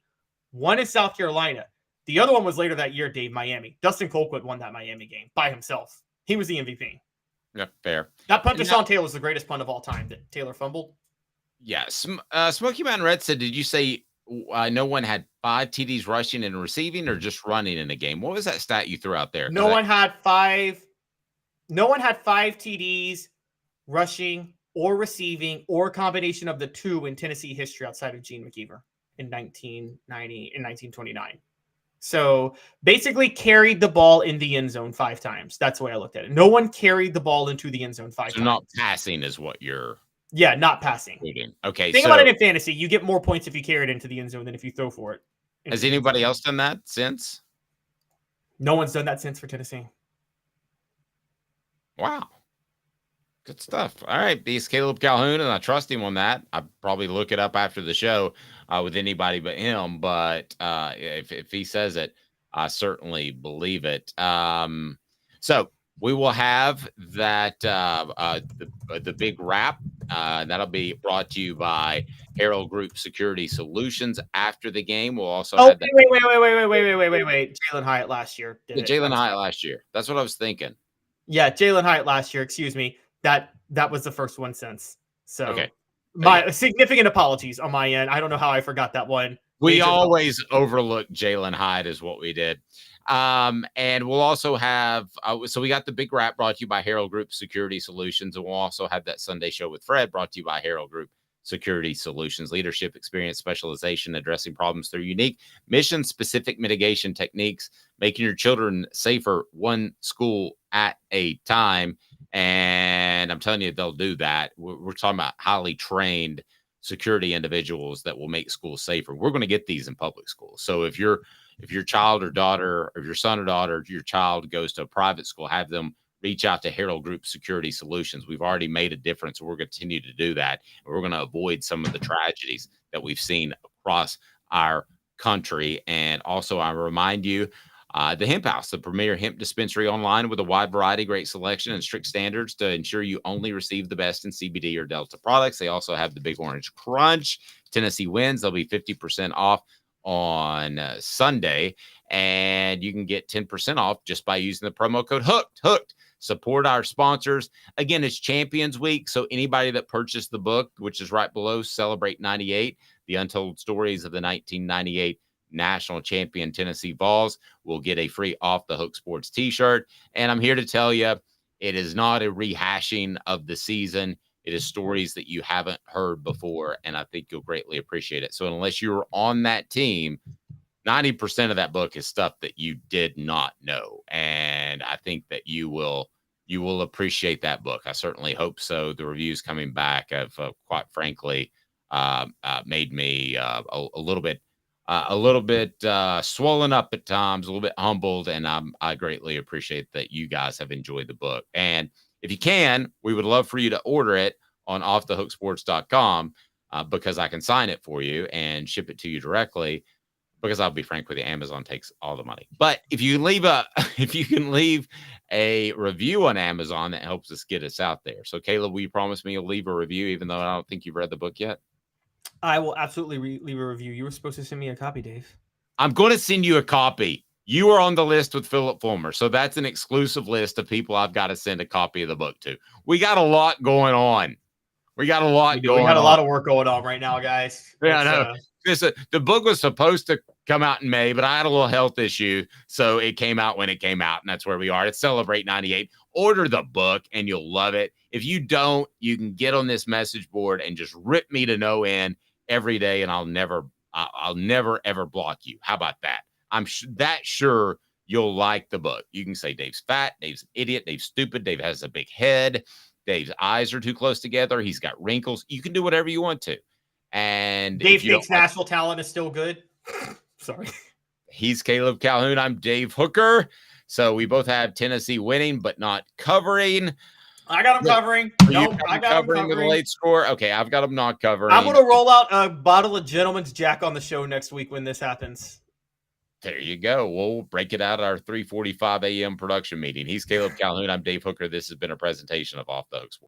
One is South Carolina. The other one was later that year, Dave, Miami. Dustin Colquitt won that Miami game by himself. He was the MVP. Yeah, fair. That punt to Sean Taylor was the greatest punt of all time that Taylor fumbled. Yeah. Smoky Mountain Red said, did you say no one had 5 TDs rushing and receiving or just running in the game? What was that stat you threw out there? No one had 5 TDs rushing or receiving or a combination of the 2 in Tennessee history outside of Gene McKeever in 1929. So basically carried the ball in the end zone 5 times. That's the way I looked at it. No one carried the ball into the end zone 5 times. So not passing is what you're... Yeah, not passing. Okay. Think about it in fantasy. You get more points if you carry it into the end zone than if you throw for it. Has anybody else done that since? No one's done that since for Tennessee. Wow. Good stuff. All right. He's Caleb Calhoun, and I trust him on that. I'd probably look it up after the show with anybody but him. But if he says it, I certainly believe it. So we will have that the big wrap. That'll be brought to you by Herald Group Security Solutions after the game. We'll also have that. Wait. Jalen Hyatt last year. Jalen Hyatt last year. That's what I was thinking. Yeah, Jalen Hyatt last year. Excuse me. That was the first one since. So okay. My significant apologies on my end. I don't know how I forgot that one. We always overlook Jalen Hyatt is what we did. And we'll also have, so we got the big wrap brought to you by Herald Group Security Solutions. And we'll also have that Sunday show with Fred brought to you by Herald Group Security Solutions, leadership, experience, specialization, addressing problems through unique mission specific mitigation techniques, making your children safer, one school at a time. And I'm telling you, they'll do that. We're talking about highly trained security individuals that will make schools safer. We're going to get these in public schools. So if your child or daughter, or your son or daughter, your child goes to a private school, have them reach out to Herald Group Security Solutions. We've already made a difference. We're going to continue to do that. And we're going to avoid some of the tragedies that we've seen across our country. And also, I remind you, the Hemp House, the premier hemp dispensary online with a wide variety, great selection, and strict standards to ensure you only receive the best in CBD or Delta products. They also have the Big Orange Crunch. Tennessee wins. They'll be 50% off on Sunday, and you can get 10% off just by using the promo code HOOKED. Support our sponsors. Again, it's Champions Week, so anybody that purchased the book, which is right below Celebrate 98, the Untold Stories of the 1998 National Champion Tennessee Vols, will get a free Off the Hook Sports t-shirt. And I'm here to tell you, it is not a rehashing of the season. It is stories that you haven't heard before, and I think you'll greatly appreciate it. So unless you're on that team, 90% of that book is stuff that you did not know. And I think that you will appreciate that book. I certainly hope so. The reviews coming back have, quite frankly, made me a little bit swollen up at times, a little bit humbled, and I greatly appreciate that you guys have enjoyed the book. And if you can, we would love for you to order it on offthehooksports.com because I can sign it for you and ship it to you directly, because I'll be frank with you, Amazon takes all the money. But if you can leave a review on Amazon, that helps us get us out there. So Caleb, will you promise me you'll leave a review even though I don't think you've read the book yet? I will absolutely leave a review. You were supposed to send me a copy, Dave. I'm going to send you a copy. You are on the list with Philip Fulmer. So that's an exclusive list of people I've got to send a copy of the book to. We got a lot going on. We got a lot of work going on right now, guys. Yeah, I know. The book was supposed to come out in May, but I had a little health issue. So it came out when it came out, and that's where we are. It's Celebrate 98. Order the book, and you'll love it. If you don't, you can get on this message board and just rip me to no end every day, and I'll never ever block you. How about that? I'm that sure you'll like the book. You can say Dave's fat, Dave's an idiot, Dave's stupid, Dave has a big head, Dave's eyes are too close together, he's got wrinkles. You can do whatever you want to. And Dave thinks Nashville talent is still good. Sorry. He's Caleb Calhoun. I'm Dave Hooker. So we both have Tennessee winning, but not covering. I got them covering. No, I got them covering with a late score. Okay, I've got them not covering. I'm going to roll out a bottle of Gentleman's Jack on the show next week when this happens. There you go. We'll break it out at our 3:45 a.m. production meeting. He's Caleb Calhoun. I'm Dave Hooker. This has been a presentation of Off the Hook Sports.